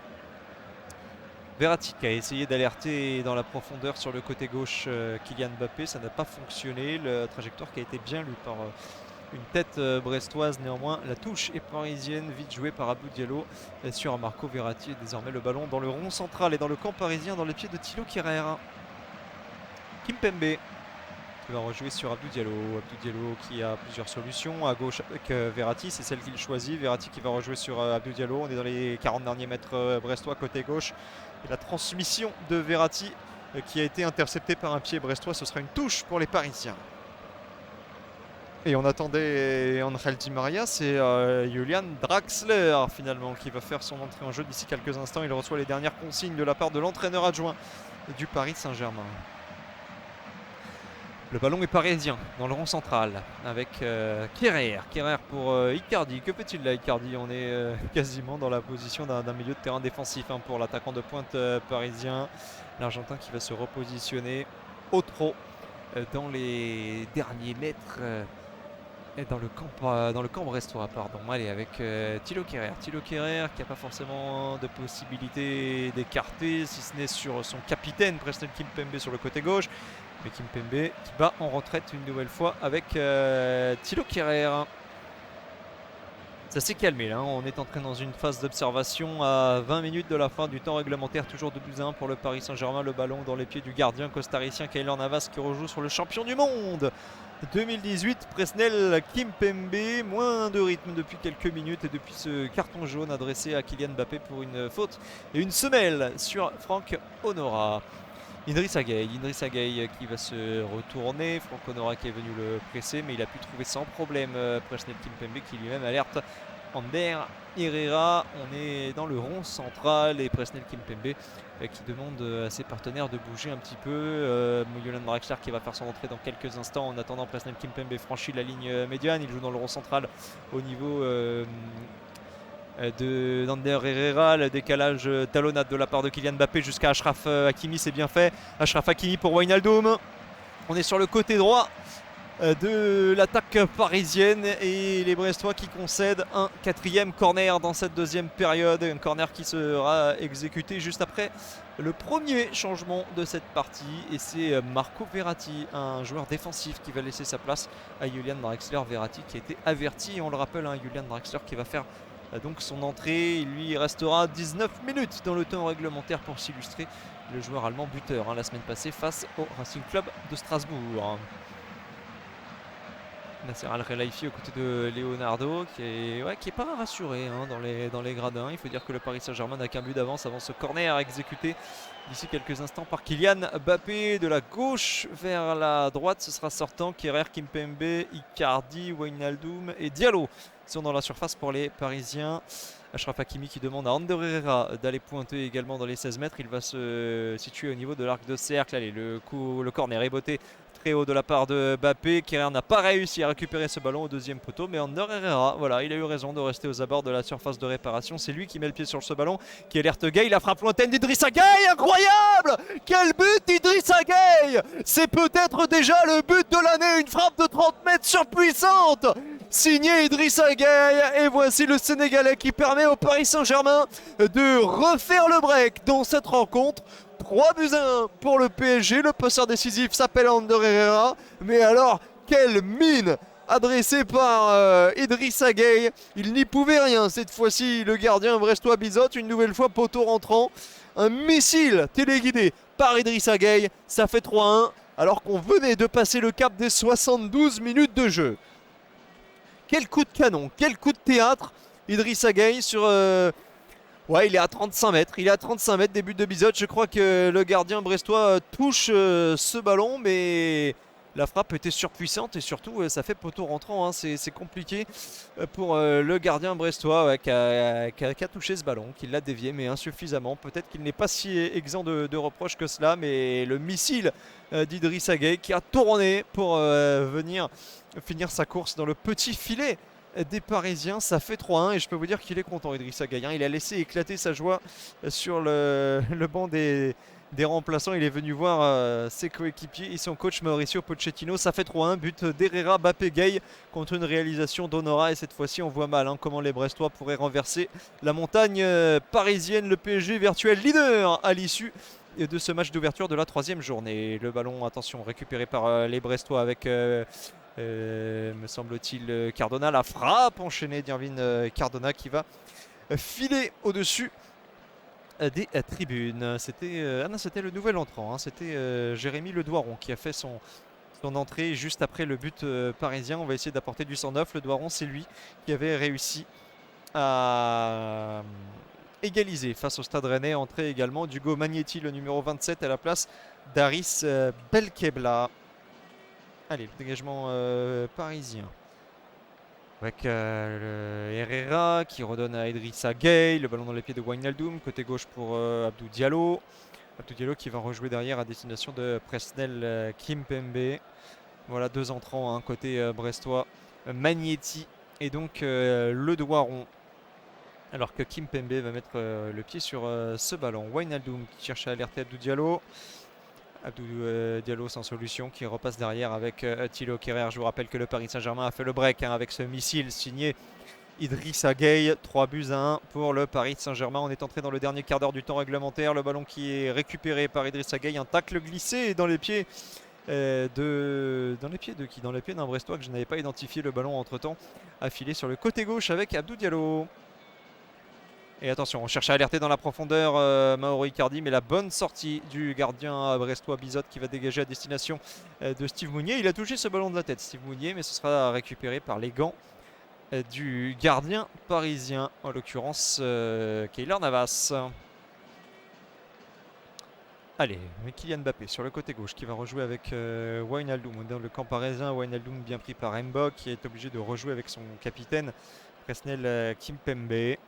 Verratti qui a essayé d'alerter dans la profondeur sur le côté gauche Kylian Mbappé, ça n'a pas fonctionné, la trajectoire qui a été bien lue par une tête brestoise. Néanmoins la touche est parisienne, vite jouée par Abdou Diallo sur Marco Verratti, et désormais le ballon dans le rond central et dans le camp parisien, dans les pieds de Thilo Kehrer. Kimpembe qui va rejouer sur Abdou Diallo. Abdou Diallo qui a plusieurs solutions à gauche avec Verratti, c'est celle qu'il choisit. Verratti qui va rejouer sur Abdou Diallo. On est dans les 40 derniers mètres brestois côté gauche. Et la transmission de Verratti qui a été interceptée par un pied brestois, ce sera une touche pour les Parisiens. Et on attendait Angel Di Maria, c'est Julian Draxler finalement qui va faire son entrée en jeu d'ici quelques instants. Il reçoit les dernières consignes de la part de l'entraîneur adjoint du Paris Saint-Germain. Le ballon est parisien dans le rond central avec Kehrer. Kehrer pour Icardi. Que fait-il là Icardi? On est quasiment dans la position d'un milieu de terrain défensif pour l'attaquant de pointe parisien. L'Argentin qui va se repositionner au trot dans les derniers mètres dans le camp brestois. Allez, avec Thilo Kehrer. Thilo Kehrer qui n'a pas forcément de possibilité d'écarter, si ce n'est sur son capitaine Presnel Kimpembe sur le côté gauche. Mais Kimpembe qui bat en retraite une nouvelle fois avec Thilo Kehrer. Ça s'est calmé là, on est entré dans une phase d'observation à 20 minutes de la fin du temps réglementaire, toujours 2-1 pour le Paris Saint-Germain. Le ballon dans les pieds du gardien costaricien Keylor Navas qui rejoue sur le champion du monde 2018, Presnel Kimpembe. Moins de rythme depuis quelques minutes et depuis ce carton jaune adressé à Kylian Mbappé pour une faute et une semelle sur Franck Honora. Idrissa Gueye qui va se retourner. Franck Honora qui est venu le presser, mais il a pu trouver sans problème Presnel Kimpembe qui lui-même alerte Ander Herrera. On est dans le rond central et Presnel Kimpembe qui demande à ses partenaires de bouger un petit peu. Julian Draxler qui va faire son entrée dans quelques instants. En attendant, Presnel Kimpembe franchit la ligne médiane. Il joue dans le rond central au niveau d'Ander Herrera. Le décalage talonnade de la part de Kylian Mbappé jusqu'à Achraf Hakimi, c'est bien fait. Achraf Hakimi pour Wijnaldum. On est sur le côté droit de l'attaque parisienne et les Brestois qui concèdent un 4e corner dans cette deuxième période. Un corner qui sera exécuté juste après le premier changement de cette partie. Et c'est Marco Verratti, un joueur défensif, qui va laisser sa place à Julian Draxler. Verratti qui a été averti, et on le rappelle, Julian Draxler qui va faire donc son entrée. Il lui restera 19 minutes dans le temps réglementaire pour s'illustrer. Le joueur allemand buteur la semaine passée face au Racing Club de Strasbourg. Nasser Al-Khelaifi aux côtés de Leonardo qui est pas rassuré dans les gradins. Il faut dire que le Paris Saint-Germain n'a qu'un but d'avance avant ce corner exécuté d'ici quelques instants par Kylian Mbappé. De la gauche vers la droite, ce sera sortant. Kehrer, Kimpembe, Icardi, Wijnaldum et Diallo sont dans la surface pour les Parisiens. Achraf Hakimi qui demande à Ander Herrera d'aller pointer également dans les 16 mètres. Il va se situer au niveau de l'arc de cercle. Allez, le corner est botté très haut de la part de Mbappé. Kehrer n'a pas réussi à récupérer ce ballon au deuxième poteau, mais Ander Herrera, il a eu raison de rester aux abords de la surface de réparation. C'est lui qui met le pied sur ce ballon, qui alerte Gueye. La frappe lointaine d'Idrissa Gueye, incroyable! Quel but d'Idrissa Gueye! C'est peut-être déjà le but de l'année, une frappe de 30 mètres surpuissante, signé Idrissa Gueye. Et voici le Sénégalais qui permet au Paris Saint-Germain de refaire le break dans cette rencontre. 3-1 pour le PSG. Le passeur décisif s'appelle Ander Herrera. Mais alors, quelle mine adressée par Idrissa Gueye. Il n'y pouvait rien cette fois-ci. Le gardien brestois bizotte. Une nouvelle fois poteau rentrant. Un missile téléguidé par Idrissa Gueye. Ça fait 3-1 alors qu'on venait de passer le cap des 72 minutes de jeu. quel coup de canon, quel coup de théâtre. Idrissa Gueye sur... ouais, il est à 35 mètres. Il est à 35 mètres des buts de Bizot. Je crois que le gardien brestois touche ce ballon, mais la frappe était surpuissante et surtout ça fait poteau rentrant, hein. C'est compliqué pour le gardien brestois, ouais, qui a touché ce ballon, qui l'a dévié, mais insuffisamment. Peut-être qu'il n'est pas si exempt de reproches que cela, mais le missile d'Idrissa Gueye qui a tourné pour venir finir sa course dans le petit filet des Parisiens. Ça fait 3-1 et je peux vous dire qu'il est content, Idrissa Gueye, hein. Il a laissé éclater sa joie sur le banc des remplaçants. Il est venu voir ses coéquipiers et son coach Mauricio Pochettino. Ça fait 3-1, but d'Herrera, Mbappé, Gueye contre une réalisation d'Honora. Et cette fois-ci, on voit mal, hein, comment les Brestois pourraient renverser la montagne parisienne. Le PSG virtuel leader à l'issue de ce match d'ouverture de la 3e journée. Le ballon, attention, récupéré par les Brestois avec... me semble-t-il, Cardona. La frappe enchaînée d'Irvine Cardona qui va filer au-dessus des tribunes. C'était c'était le nouvel entrant, hein. C'était Jérémy Ledoiron qui a fait son entrée juste après le but parisien. On va essayer d'apporter du 109. Ledoiron, c'est lui qui avait réussi à égaliser face au Stade Rennais. Entrée également d'Hugo Magnetti, le numéro 27, à la place d'Aris Belkebla. Allez, le dégagement parisien. Avec le Herrera qui redonne à Idrissa Gueye. Le ballon dans les pieds de Wijnaldum. Côté gauche pour Abdou Diallo. Abdou Diallo qui va rejouer derrière à destination de Presnel Kimpembe. Voilà, 2 entrants, hein, côté brestois. Magnetti et donc Ledoiron. Alors que Kimpembe va mettre le pied sur ce ballon. Wijnaldum qui cherche à alerter Abdou Diallo. Abdou Diallo sans solution qui repasse derrière avec Thilo Kehrer. Je vous rappelle que le Paris Saint-Germain a fait le break, hein, avec ce missile signé Idrissa Gueye. 3-1 pour le Paris Saint-Germain. On est entré dans le dernier quart d'heure du temps réglementaire. Le ballon qui est récupéré par Idrissa Gueye. Un tacle glissé dans les pieds dans les pieds d'un Brestois que je n'avais pas identifié. Le ballon entre temps a filé sur le côté gauche avec Abdou Diallo. Et attention, on cherche à alerter dans la profondeur Mauro Icardi, mais la bonne sortie du gardien brestois Bizot qui va dégager à destination de Steve Mounier. Il a touché ce ballon de la tête, Steve Mounier, mais ce sera récupéré par les gants du gardien parisien, en l'occurrence Keylor Navas. Allez, Kylian Mbappé sur le côté gauche qui va rejouer avec Wijnaldum dans le camp parisien. Wijnaldum bien pris par Mbok qui est obligé de rejouer avec son capitaine Presnel Kimpembe.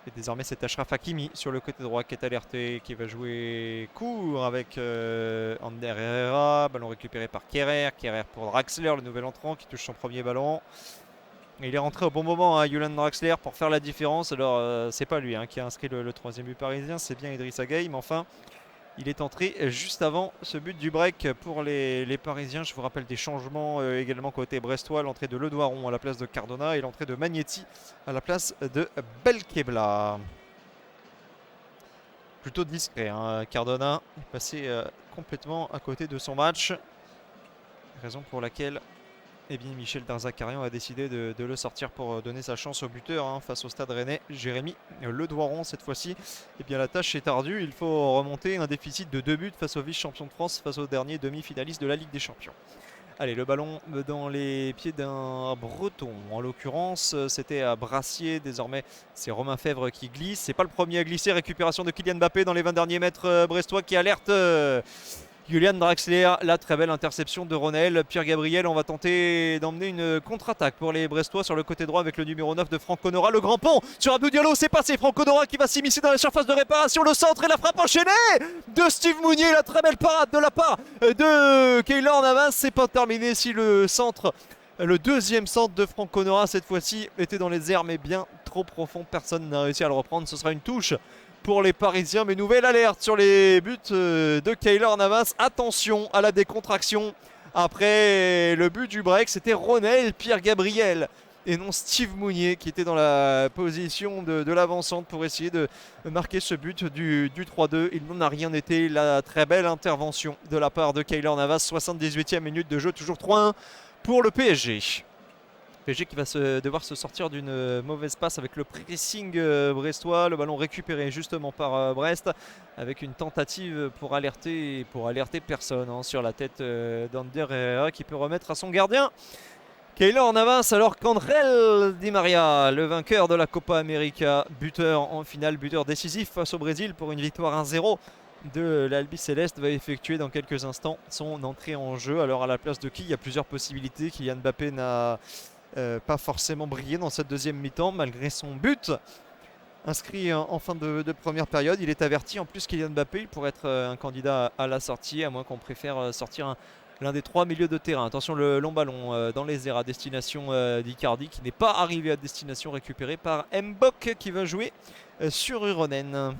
Et désormais c'est Achraf Hakimi sur le côté droit qui est alerté, qui va jouer court avec Ander Herrera. Ballon récupéré par Kehrer. Kehrer pour Draxler, le nouvel entrant qui touche son premier ballon. Et il est rentré au bon moment, hein, Julian Draxler, pour faire la différence. Alors c'est pas lui, hein, qui a inscrit le 3e but parisien, c'est bien Idrissa Gueye, mais enfin il est entré juste avant ce but du break pour les Parisiens. Je vous rappelle des changements également côté brestois. L'entrée de Ledoiron à la place de Cardona et l'entrée de Magnetti à la place de Belkebla. Plutôt discret, hein. Cardona est passé complètement à côté de son match. Raison pour laquelle Michel Darzacarian a décidé de le sortir pour donner sa chance au buteur, hein, face au Stade Rennais. Jérémy Ledoiron cette fois-ci. La tâche est ardue. Il faut remonter un déficit de 2 buts face au vice-champion de France, face au dernier demi-finaliste de la Ligue des Champions. Allez, le ballon dans les pieds d'un Breton. En l'occurrence, c'était à Brassier. Désormais, c'est Romain Fèvre qui glisse. C'est pas le premier à glisser. Récupération de Kylian Mbappé dans les 20 derniers mètres brestois qui alerte Julian Draxler. La très belle interception de Ronel. Pierre Gabriel, on va tenter d'emmener une contre-attaque pour les Brestois sur le côté droit avec le numéro 9 de Franck Honora. Le grand pont sur Abdou Diallo, c'est passé. Franck Honora qui va s'immiscer dans la surface de réparation. Le centre et la frappe enchaînée de Steve Mounier. La très belle parade de la part de Keylor Navas. C'est pas terminé si le centre, le deuxième centre de Franck Honora cette fois-ci, était dans les airs mais bien trop profond. Personne n'a réussi à le reprendre. Ce sera une touche pour les Parisiens, mais nouvelle alerte sur les buts de Keylor Navas. Attention à la décontraction après le but du break. C'était Ronel Pierre Gabriel et non Steve Mounier qui était dans la position de l'avancante pour essayer de marquer ce but du 3-2. Il n'en a rien été. La très belle intervention de la part de Keylor Navas. 78e minute de jeu, toujours 3-1 pour le PSG. PSG qui va devoir se sortir d'une mauvaise passe avec le pressing brestois. Le ballon récupéré justement par Brest avec une tentative pour alerter personne, hein, sur la tête d'Ander Herrera qui peut remettre à son gardien Keylor Navas alors qu'André Di Maria, le vainqueur de la Copa América, buteur en finale, buteur décisif face au Brésil pour une victoire 1-0 de l'Albi Céleste, va effectuer dans quelques instants son entrée en jeu. Alors à la place de qui? Il y a plusieurs possibilités. Kylian Mbappé n'a pas forcément brillé dans cette deuxième mi-temps malgré son but inscrit en fin de première période. Il est averti en plus. Kylian Mbappé, il pourrait être un candidat à la sortie, à moins qu'on préfère sortir l'un des trois milieux de terrain. Attention, le long ballon dans les airs à destination d'Icardi qui n'est pas arrivé à destination, récupéré par Mbok qui va jouer sur Uronen.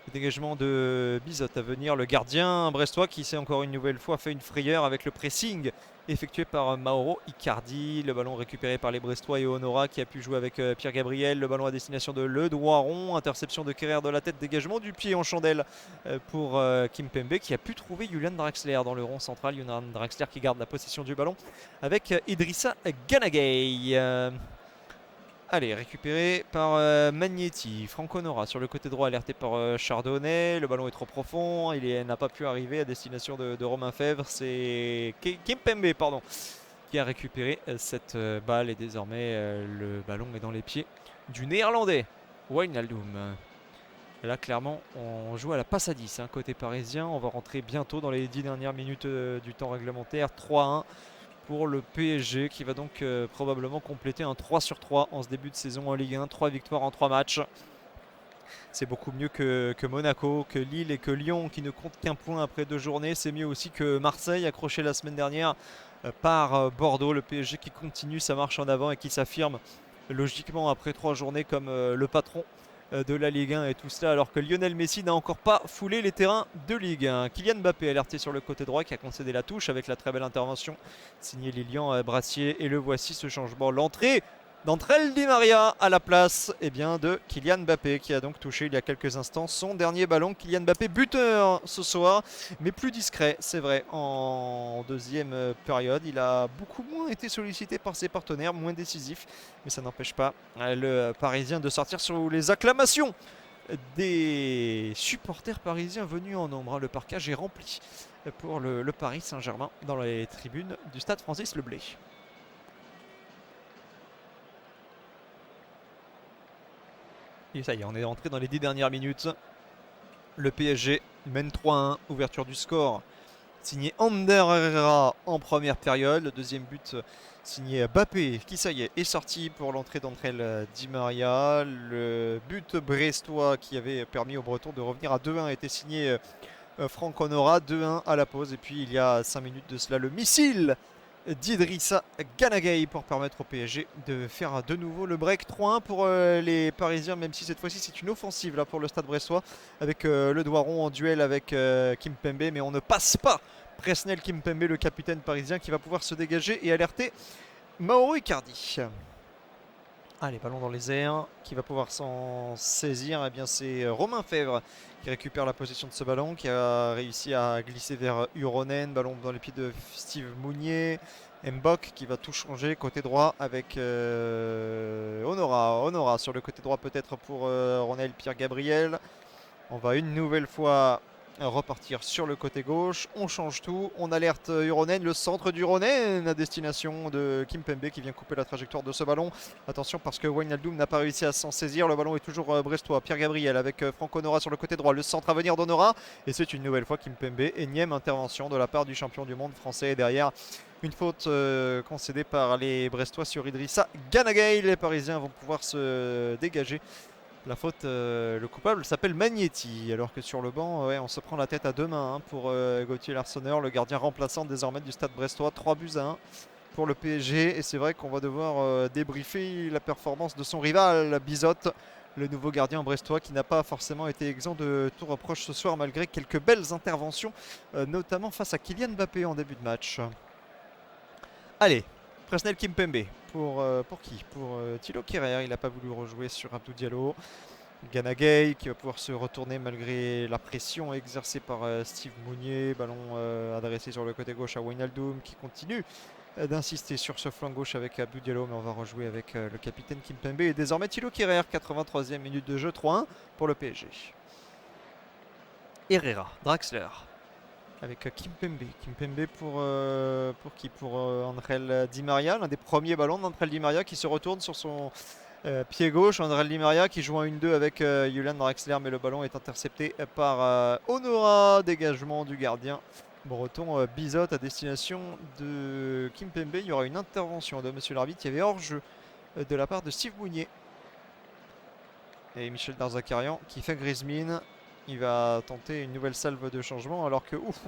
Le dégagement de Bizot à venir, le gardien brestois qui s'est encore une nouvelle fois fait une frayeur avec le pressing effectué par Mauro Icardi. Le ballon récupéré par les Brestois et Honora qui a pu jouer avec Pierre Gabriel. Le ballon à destination de Le Doiron. Interception de Kerrer de la tête, dégagement du pied en chandelle pour Kimpembe qui a pu trouver Julian Draxler dans le rond central. Julian Draxler qui garde la possession du ballon avec Idrissa Ganagay. Allez, récupéré par Magnetti. Franco Nora sur le côté droit, alerté par Chardonnay. Le ballon est trop profond. Il n'a pas pu arriver à destination de Romain Fèvre. C'est Kimpembe, pardon, qui a récupéré cette balle. Et désormais, le ballon est dans les pieds du Néerlandais, Wijnaldum. Là, clairement, on joue à la passe à 10, hein, côté parisien. On va rentrer bientôt dans les 10 dernières minutes du temps réglementaire. 3-1. Pour le PSG qui va donc probablement compléter un 3 sur 3 en ce début de saison en Ligue 1. 3 victoires en 3 matchs. C'est beaucoup mieux que Monaco, que Lille et que Lyon qui ne comptent qu'un point après 2 journées. C'est mieux aussi que Marseille, accroché la semaine dernière par Bordeaux. Le PSG qui continue sa marche en avant et qui s'affirme logiquement après 3 journées comme le patron de la Ligue 1 et tout cela, alors que Lionel Messi n'a encore pas foulé les terrains de Ligue 1. Kylian Mbappé alerté sur le côté droit qui a concédé la touche avec la très belle intervention signée Lilian Brassier, et le voici ce changement, l'entrée d'André Di Maria à la place de Kylian Mbappé qui a donc touché il y a quelques instants son dernier ballon. Kylian Mbappé buteur ce soir, mais plus discret, c'est vrai, en deuxième période. Il a beaucoup moins été sollicité par ses partenaires, moins décisif, mais ça n'empêche pas le Parisien de sortir sur les acclamations des supporters parisiens venus en nombre. Le parquage est rempli pour le Paris Saint-Germain dans les tribunes du stade Francis Leblay. Et ça y est, on est entré dans les 10 dernières minutes. Le PSG mène 3-1, ouverture du score signé Ander Herrera en première période. Le deuxième but signé Mbappé qui, ça y est sorti pour l'entrée d'André Di Maria. Le but brestois qui avait permis aux Bretons de revenir à 2-1 était signé Franco Nora. 2-1 à la pause, et puis il y a 5 minutes de cela, le missile d'Idrissa Ganagay pour permettre au PSG de faire de nouveau le break. 3-1 pour les Parisiens, même si cette fois-ci c'est une offensive là pour le stade brestois avec le Doiron en duel avec Kimpembe, mais on ne passe pas Presnel Kimpembe, le capitaine parisien, qui va pouvoir se dégager et alerter Mauro Icardi. Allez, ballon dans les airs, qui va pouvoir s'en saisir. Eh bien, c'est Romain Fèvre qui récupère la possession de ce ballon, qui a réussi à glisser vers Uronen. Ballon dans les pieds de Steve Mounier. Mbok qui va tout changer côté droit avec Honora sur le côté droit, peut-être pour Ronel Pierre Gabriel. On va une nouvelle fois repartir sur le côté gauche. On change tout, on alerte Uronen, le centre d'Uronen à destination de Kimpembe qui vient couper la trajectoire de ce ballon. Attention, parce que Wijnaldum n'a pas réussi à s'en saisir. Le ballon est toujours brestois. Pierre Gabriel avec Franco Nora sur le côté droit. Le centre à venir d'Honora, et c'est une nouvelle fois Kimpembe. Énième intervention de la part du champion du monde français. Et derrière, une faute concédée par les Brestois sur Idrissa Ganagay. Les Parisiens vont pouvoir se dégager. La faute, le coupable s'appelle Magnetti, alors que sur le banc, on se prend la tête à deux mains pour Gauthier Larsonneur, le gardien remplaçant désormais du stade brestois. 3-1 pour le PSG, et c'est vrai qu'on va devoir débriefer la performance de son rival, Bizot, le nouveau gardien brestois, qui n'a pas forcément été exempt de tout reproche ce soir, malgré quelques belles interventions, notamment face à Kylian Mbappé en début de match. Allez, Presnel Kimpembe. Pour qui? Pour Thilo Kehrer. Il n'a pas voulu rejouer sur Abdou Diallo. Ganagay qui va pouvoir se retourner malgré la pression exercée par Steve Mounier. Ballon adressé sur le côté gauche à Wijnaldum qui continue d'insister sur ce flanc gauche avec Abdou Diallo, mais on va rejouer avec le capitaine Kimpembe et désormais Thilo Kehrer. 83e minute de jeu, 3-1 pour le PSG. Herrera, Draxler. avec Kimpembe. Kimpembe pour qui? Pour Andrel Di Maria, l'un des premiers ballons d'Andrel Di Maria qui se retourne sur son pied gauche. Andrel Di Maria qui joue en 1-2 avec Julian Draxler, mais le ballon est intercepté par Honora. Dégagement du gardien breton Bizot à destination de Kimpembe. Il y aura une intervention de monsieur l'arbitre. Il y avait hors-jeu de la part de Steve Mounier. Et Michel Darzacarian qui fait grise mine. Il va tenter une nouvelle salve de changement alors que ouf,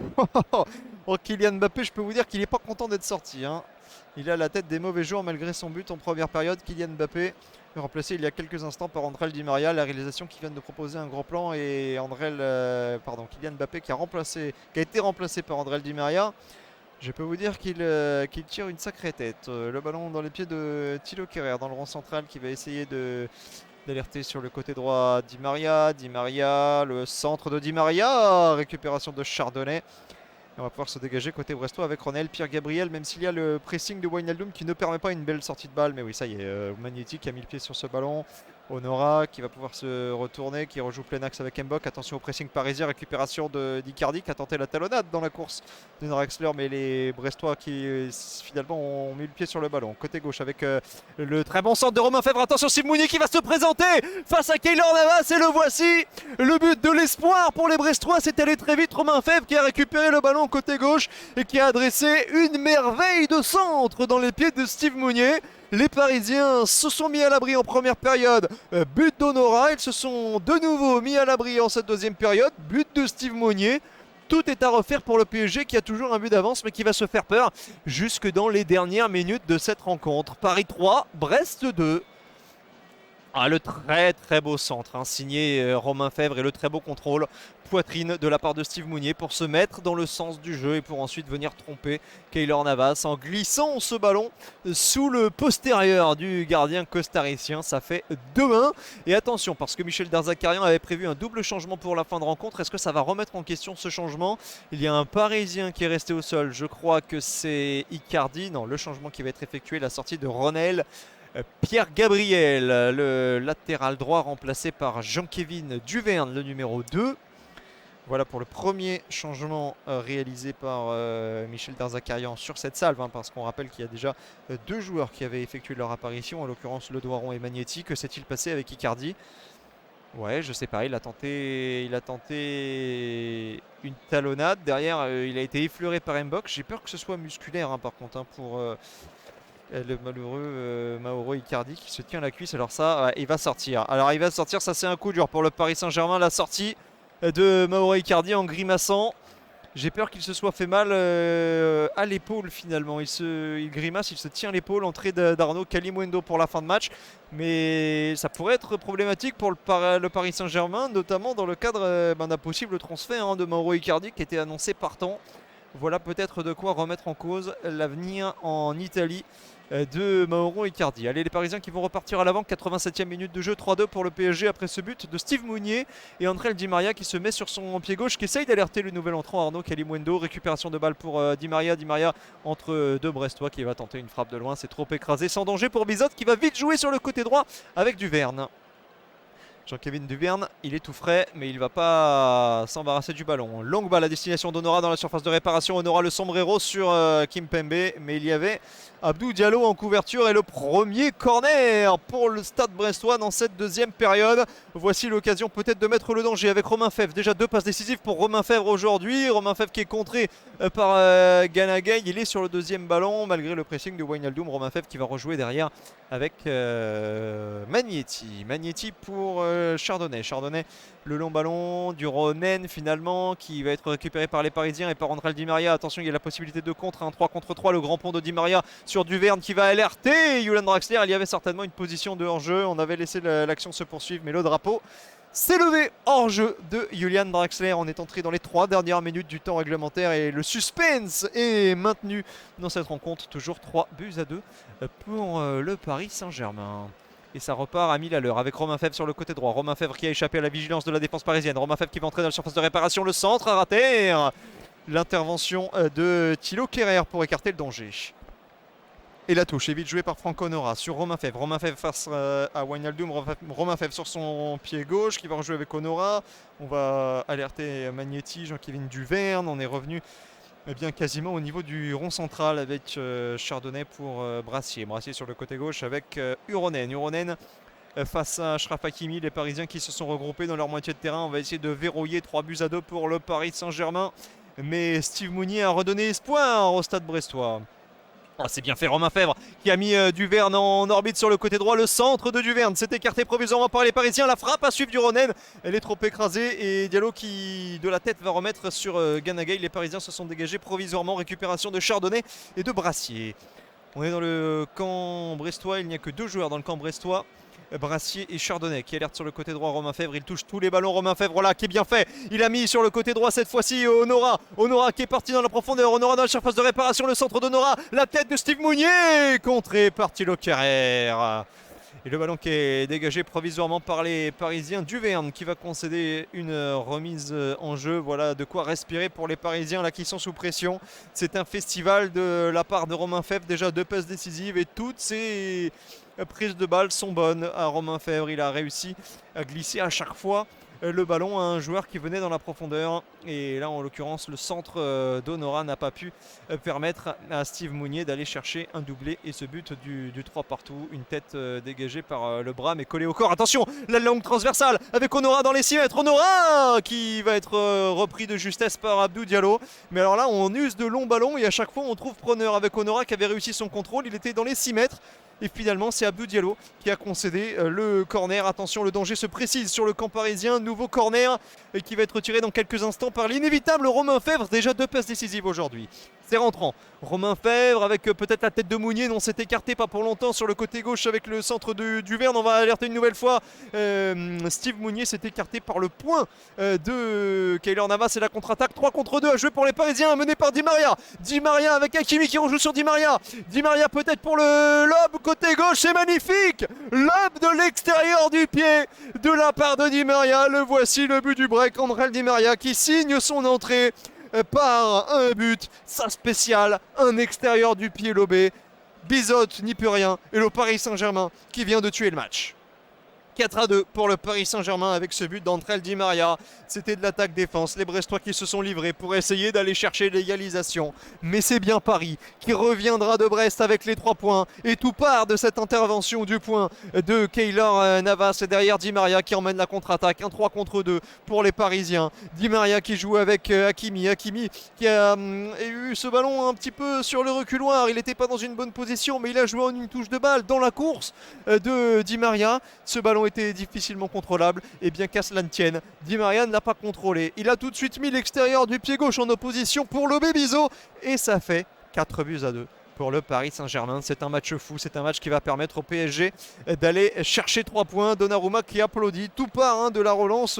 oh, Kylian Mbappé, je peux vous dire qu'il n'est pas content d'être sorti. Hein. Il a la tête des mauvais jours malgré son but en première période. Kylian Mbappé remplacé il y a quelques instants par Andrel Di Maria. La réalisation qui vient de proposer un gros plan et Kylian Mbappé qui a été remplacé par Andrel Di Maria. Je peux vous dire qu'il tire une sacrée tête. Le ballon dans les pieds de Thilo Kehrer dans le rond central qui va essayer d'alerter sur le côté droit Di Maria. Di Maria, le centre de Di Maria. Récupération de Chardonnay. Et on va pouvoir se dégager côté brestois avec Ronel Pierre-Gabriel, même s'il y a le pressing de Wijnaldum qui ne permet pas une belle sortie de balle. Mais oui, ça y est, Magnetti qui a mis le pied sur ce ballon. Honora qui va pouvoir se retourner, qui rejoue plein axe avec Mbok. Attention au pressing parisien, récupération d'Icardi qui a tenté la talonnade dans la course de Draxler, mais les Brestois qui finalement ont mis le pied sur le ballon. Côté gauche avec le très bon centre de Romain Fèvre. Attention, Steve Mounier qui va se présenter face à Keylor Navas et le voici. Le but de l'espoir pour les Brestois, c'est allé très vite. Romain Fèvre qui a récupéré le ballon côté gauche et qui a adressé une merveille de centre dans les pieds de Steve Mounier. Les Parisiens se sont mis à l'abri en première période, but d'Honora. Ils se sont de nouveau mis à l'abri en cette deuxième période, but de Steve Mounier. Tout est à refaire pour le PSG qui a toujours un but d'avance mais qui va se faire peur jusque dans les dernières minutes de cette rencontre. Paris 3, Brest 2. Ah, le très très beau centre signé Romain Fèvre et le très beau contrôle poitrine de la part de Steve Mounier pour se mettre dans le sens du jeu et pour ensuite venir tromper Keylor Navas en glissant ce ballon sous le postérieur du gardien costaricien. Ça fait 2-1 et attention parce que Michel Darzacarian avait prévu un double changement pour la fin de rencontre. Est-ce que ça va remettre en question ce changement? Il y a un Parisien qui est resté au sol, je crois que c'est Icardi. Non, le changement qui va être effectué, la sortie de Ronel Pierre-Gabriel, le latéral droit remplacé par Jean-Kévin Duverne, le numéro 2. Voilà pour le premier changement réalisé par Michel Darzacarian sur cette salve, parce qu'on rappelle qu'il y a déjà deux joueurs qui avaient effectué leur apparition, en l'occurrence Le Doiron et Magnetti. Que s'est-il passé avec Icardi? Ouais, je sais pas, il a tenté une talonnade. Derrière, il a été effleuré par Mbok. J'ai peur que ce soit musculaire par contre pour le malheureux Mauro Icardi qui se tient la cuisse. Alors ça, ouais, il va sortir. Alors il va sortir, ça c'est un coup dur pour le Paris Saint-Germain. La sortie de Mauro Icardi en grimaçant. J'ai peur qu'il se soit fait mal à l'épaule finalement. Il grimace, il se tient l'épaule. Entrée d'Arnaud Kalimundo pour la fin de match. Mais ça pourrait être problématique pour le Paris Saint-Germain, notamment dans le cadre d'un possible transfert de Mauro Icardi qui était annoncé partant. Voilà peut-être de quoi remettre en cause l'avenir en Italie de Mauro Icardi. Allez, les Parisiens qui vont repartir à l'avant. 87e minute de jeu, 3-2 pour le PSG après ce but de Steve Mounier. Et Andrel Di Maria qui se met sur son pied gauche, qui essaye d'alerter le nouvel entrant Arnaud Kalimundo. Récupération de balle pour Di Maria. Di Maria entre deux Brestois qui va tenter une frappe de loin. C'est trop écrasé, sans danger pour Bizot qui va vite jouer sur le côté droit avec Duverne. Jean-Kévin Duverne, il est tout frais, mais il ne va pas s'embarrasser du ballon. Longue balle à destination d'Honora dans la surface de réparation. Honora le sombrero sur Kimpembe, mais il y avait Abdou Diallo en couverture et le premier corner pour le Stade brestois dans cette deuxième période. Voici l'occasion peut-être de mettre le danger avec Romain Fèvre. Déjà 2 passes décisives pour Romain Fèvre aujourd'hui. Romain Fèvre qui est contré par Ganagay. Il est sur le deuxième ballon malgré le pressing de Wijnaldum. Romain Fèvre qui va rejouer derrière avec Magnetti. Magnetti pour Chardonnay. Chardonnay, le long ballon du Ronen finalement qui va être récupéré par les Parisiens et par Andrel Di Maria. Attention, il y a la possibilité de contre, un 3 contre 3. Le grand pont de Di Maria sur Duverne qui va alerter Julian Draxler. Il y avait certainement une position de hors-jeu. On avait laissé l'action se poursuivre, mais le drapeau s'est levé hors-jeu de Julian Draxler. On est entré dans les 3 dernières minutes du temps réglementaire et le suspense est maintenu dans cette rencontre. Toujours 3-2 pour le Paris Saint-Germain. Et ça repart à 1000 à l'heure avec Romain Fèvre sur le côté droit. Romain Fèvre qui a échappé à la vigilance de la défense parisienne. Romain Fèvre qui va entrer dans la surface de réparation. Le centre à rater. L'intervention de Thilo Kehrer pour écarter le danger. Et la touche est vite jouée par Franco Nora sur Romain Fèvre. Romain Fèvre face à Wijnaldum. Romain Fèvre sur son pied gauche qui va rejouer avec Honora. On va alerter Magnetti, Jean-Kévin Duverne. On est revenu bien quasiment au niveau du rond central avec Chardonnay pour Brassier. Brassier sur le côté gauche avec Uronen. Uronen face à Achraf Hakimi, les Parisiens qui se sont regroupés dans leur moitié de terrain. On va essayer de verrouiller 3-2 pour le Paris Saint-Germain. Mais Steve Mounier a redonné espoir au stade brestois. Oh, c'est bien fait, Romain Fèvre qui a mis Duverne en orbite sur le côté droit. Le centre de Duverne s'est écarté provisoirement par les Parisiens. La frappe à suivre du Ronen. Elle est trop écrasée et Diallo qui de la tête va remettre sur Ganagay. Les Parisiens se sont dégagés provisoirement. Récupération de Chardonnay et de Brassier. On est dans le camp brestois. Il n'y a que 2 joueurs dans le camp brestois. Brassier et Chardonnay qui alerte sur le côté droit Romain Fèvre. Il touche tous les ballons. Romain Fèvre là qui est bien fait. Il a mis sur le côté droit cette fois-ci Honora. Honora qui est parti dans la profondeur. Honora dans la surface de réparation. Le centre d'Honora. La tête de Steve Mounier. Contré par Thilo Kehrer. Et le ballon qui est dégagé provisoirement par les Parisiens. Duverne qui va concéder une remise en jeu. Voilà de quoi respirer pour les Parisiens là qui sont sous pression. C'est un festival de la part de Romain Fèvre. Déjà 2 passes décisives et toutes ces prises de balles sont bonnes à Romain Fèvre. Il a réussi à glisser à chaque fois le ballon à un joueur qui venait dans la profondeur. Et là, en l'occurrence, le centre d'Honora n'a pas pu permettre à Steve Mounier d'aller chercher un doublé. Et ce but du 3 partout, une tête dégagée par le bras mais collée au corps. Attention, la longue transversale avec Honora dans les 6 mètres. Honora qui va être repris de justesse par Abdou Diallo. Mais alors là, on use de longs ballons et à chaque fois, on trouve preneur avec Honora qui avait réussi son contrôle. Il était dans les 6 mètres. Et finalement, c'est Abdou Diallo qui a concédé le corner. Attention, le danger se précise sur le camp parisien. Nouveau corner qui va être tiré dans quelques instants par l'inévitable Romain Fèvre. Déjà 2 passes décisives aujourd'hui. C'est rentrant. Romain Fèvre avec peut-être la tête de Mounier. Non, s'est écarté pas pour longtemps sur le côté gauche avec le centre de Duverne. On va alerter une nouvelle fois. Steve Mounier s'est écarté par le point de Keylor Navas et la contre-attaque. 3 contre 2 à jouer pour les Parisiens, mené par Di Maria. Di Maria avec Hakimi qui rejoue sur Di Maria. Di Maria peut-être pour le lob côté gauche. C'est magnifique. Lob de l'extérieur du pied de la part de Di Maria. Le voici, le but du break. André Di Maria qui signe son entrée par un but, ça spécial, un extérieur du pied lobé. Bizotte n'y peut rien et le Paris Saint-Germain qui vient de tuer le match. 4-2 pour le Paris Saint-Germain avec ce but d'André Di Maria. C'était de l'attaque-défense. Les Brestois qui se sont livrés pour essayer d'aller chercher l'égalisation. Mais c'est bien Paris qui reviendra de Brest avec les 3 points. Et tout part de cette intervention du point de Keylor Navas. Et derrière Di Maria qui emmène la contre-attaque. Un 3 contre 2 pour les Parisiens. Di Maria qui joue avec Hakimi. Hakimi qui a eu ce ballon un petit peu sur le reculoir. Il n'était pas dans une bonne position, mais il a joué en une touche de balle dans la course de Di Maria. Ce ballon était difficilement contrôlable et bien qu'à cela ne tienne, Di Maria ne l'a pas contrôlé. Il a tout de suite mis l'extérieur du pied gauche en opposition pour lober Bizot et ça fait 4-2 pour le Paris Saint-Germain. C'est un match fou, c'est un match qui va permettre au PSG d'aller chercher 3 points. Donnarumma qui applaudit, tout part de la relance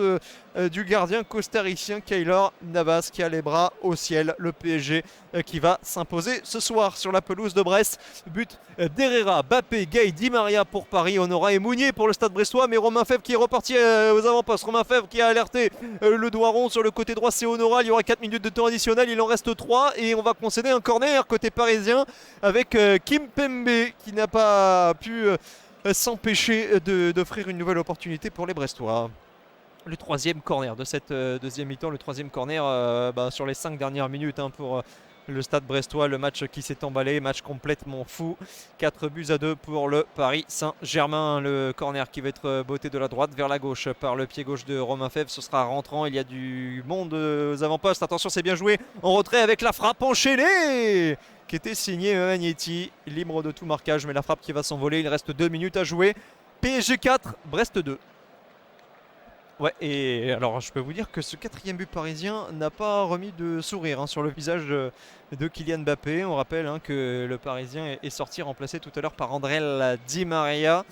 du gardien costaricien Keylor Navas qui a les bras au ciel. Le PSG qui va s'imposer ce soir sur la pelouse de Brest. But d'Herrera, Bappé, Gay, Di Maria pour Paris, Honora et Mounier pour le stade brestois. Mais Romain Fèvre qui est reparti aux avant-postes. Romain Fèvre qui a alerté le doigt rond sur le côté droit, c'est Honora. Il y aura 4 minutes de temps additionnel, il en reste 3 et on va concéder un corner côté parisien avec Kimpembe qui n'a pas pu s'empêcher d'offrir une nouvelle opportunité pour les Brestois. Le 3e corner de cette 2e mi-temps, le 3e corner sur les 5 dernières minutes pour le stade brestois, le match qui s'est emballé, match complètement fou. 4-2 pour le Paris Saint-Germain. Le corner qui va être botté de la droite vers la gauche par le pied gauche de Romain Fèvre. Ce sera rentrant, il y a du monde aux avant-postes. Attention, c'est bien joué en retrait avec la frappe enchaînée qui était signée Magnetti, libre de tout marquage, mais la frappe qui va s'envoler. Il reste 2 minutes à jouer. PSG 4, Brest 2. Ouais, et alors je peux vous dire que ce 4e but parisien n'a pas remis de sourire sur le visage de Kylian Mbappé. On rappelle que le Parisien est sorti remplacé tout à l'heure par André Di Maria.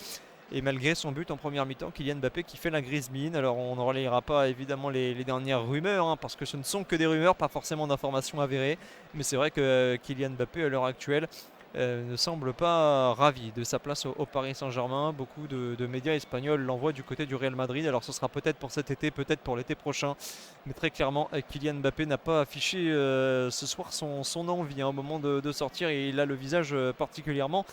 Et malgré son but en première mi-temps, Kylian Mbappé qui fait la grise mine. Alors on ne relayera pas évidemment les dernières rumeurs parce que ce ne sont que des rumeurs, pas forcément d'informations avérées. Mais c'est vrai que Kylian Mbappé à l'heure actuelle ne semble pas ravi de sa place au Paris Saint-Germain. Beaucoup de médias espagnols l'envoient du côté du Real Madrid. Alors ce sera peut-être pour cet été, peut-être pour l'été prochain. Mais très clairement, Kylian Mbappé n'a pas affiché ce soir son envie au moment de sortir. Et il a le visage particulièrement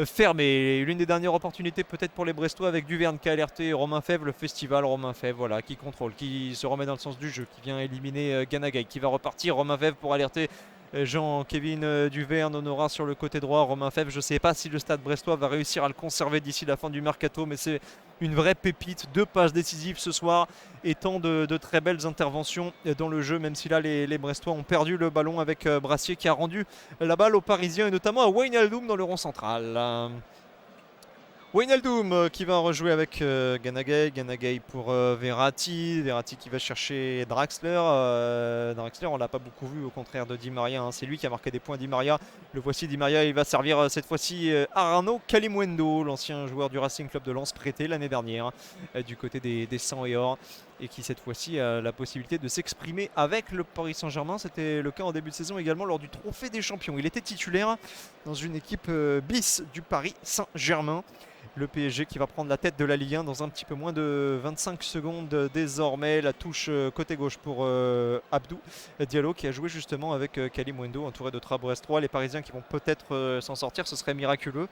fermé. L'une des dernières opportunités peut-être pour les Brestois avec Duverne qui a alerté Romain Fèvre, le festival Romain Fèvre, voilà, qui contrôle, qui se remet dans le sens du jeu, qui vient éliminer Ganagay, qui va repartir. Romain Fèvre pour alerter Jean-Kévin Duverne, Honora sur le côté droit, Romain Fèvre. Je ne sais pas si le Stade Brestois va réussir à le conserver d'ici la fin du mercato, mais c'est une vraie pépite. 2 passes décisives ce soir et tant de très belles interventions dans le jeu, même si là les Brestois ont perdu le ballon avec Brassier qui a rendu la balle aux Parisiens et notamment à Wijnaldum dans le rond central. Wijnaldum qui va rejouer avec Ganagay. Ganagay pour Verratti. Verratti qui va chercher Draxler. Draxler, on l'a pas beaucoup vu au contraire de Di Maria. C'est lui qui a marqué des points, Di Maria. Le voici, Di Maria. Il va servir cette fois-ci Arnaud Kalimuendo, l'ancien joueur du Racing Club de Lens prêté l'année dernière du côté des 100 et or. Et qui cette fois-ci a la possibilité de s'exprimer avec le Paris Saint-Germain. C'était le cas en début de saison également lors du Trophée des Champions. Il était titulaire dans une équipe bis du Paris Saint-Germain. Le PSG qui va prendre la tête de la Ligue 1 dans un petit peu moins de 25 secondes désormais. La touche côté gauche pour Abdou Diallo qui a joué justement avec Kalimuendo entouré de 3 Brestois. Les Parisiens qui vont peut-être s'en sortir, ce serait miraculeux.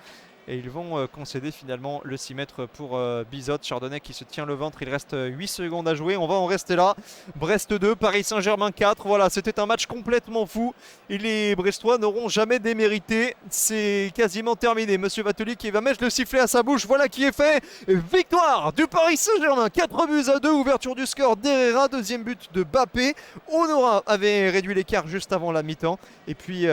Et ils vont concéder finalement le 6 mètres pour Bizot. Chardonnay qui se tient le ventre. Il reste 8 secondes à jouer. On va en rester là. Brest 2, Paris Saint-Germain 4. Voilà, c'était un match complètement fou. Et les Brestois n'auront jamais démérité. C'est quasiment terminé. Monsieur Vatelier qui va mettre le sifflet à sa bouche. Voilà qui est fait. Victoire du Paris Saint-Germain. 4-2. Ouverture du score d'Herrera. Deuxième but de Mbappé. Honora avait réduit l'écart juste avant la mi-temps. Et puis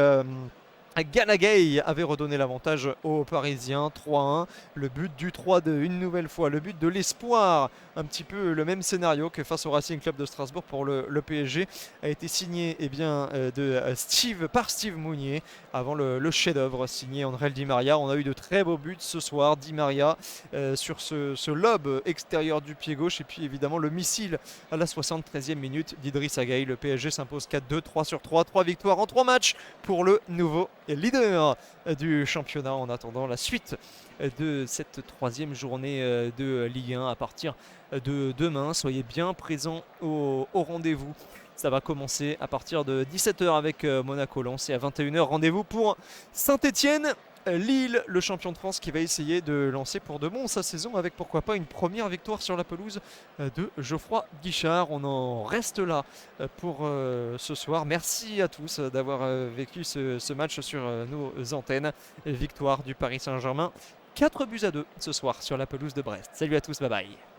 Ganagay avait redonné l'avantage aux Parisiens, 3-1, le but du 3-2, une nouvelle fois, le but de l'espoir, un petit peu le même scénario que face au Racing Club de Strasbourg pour le PSG, a été signé par Steve Mounier, avant le chef-d'œuvre signé André Di Maria. On a eu de très beaux buts ce soir, Di Maria sur ce lob extérieur du pied gauche, et puis évidemment le missile à la 73e minute d'Idriss Gueye. Le PSG s'impose 4-2, 3/3, 3 victoires en 3 matchs pour le nouveau leader du championnat en attendant la suite de cette 3e journée de Ligue 1 à partir de demain. Soyez bien présents au rendez-vous. Ça va commencer à partir de 17h avec Monaco-Lens et à 21h rendez-vous pour Saint-Etienne. Lille, le champion de France qui va essayer de lancer pour de bon sa saison avec pourquoi pas une première victoire sur la pelouse de Geoffroy Guichard. On en reste là pour ce soir. Merci à tous d'avoir vécu ce match sur nos antennes. Victoire du Paris Saint-Germain 4-2 ce soir sur la pelouse de Brest. Salut à tous, bye bye.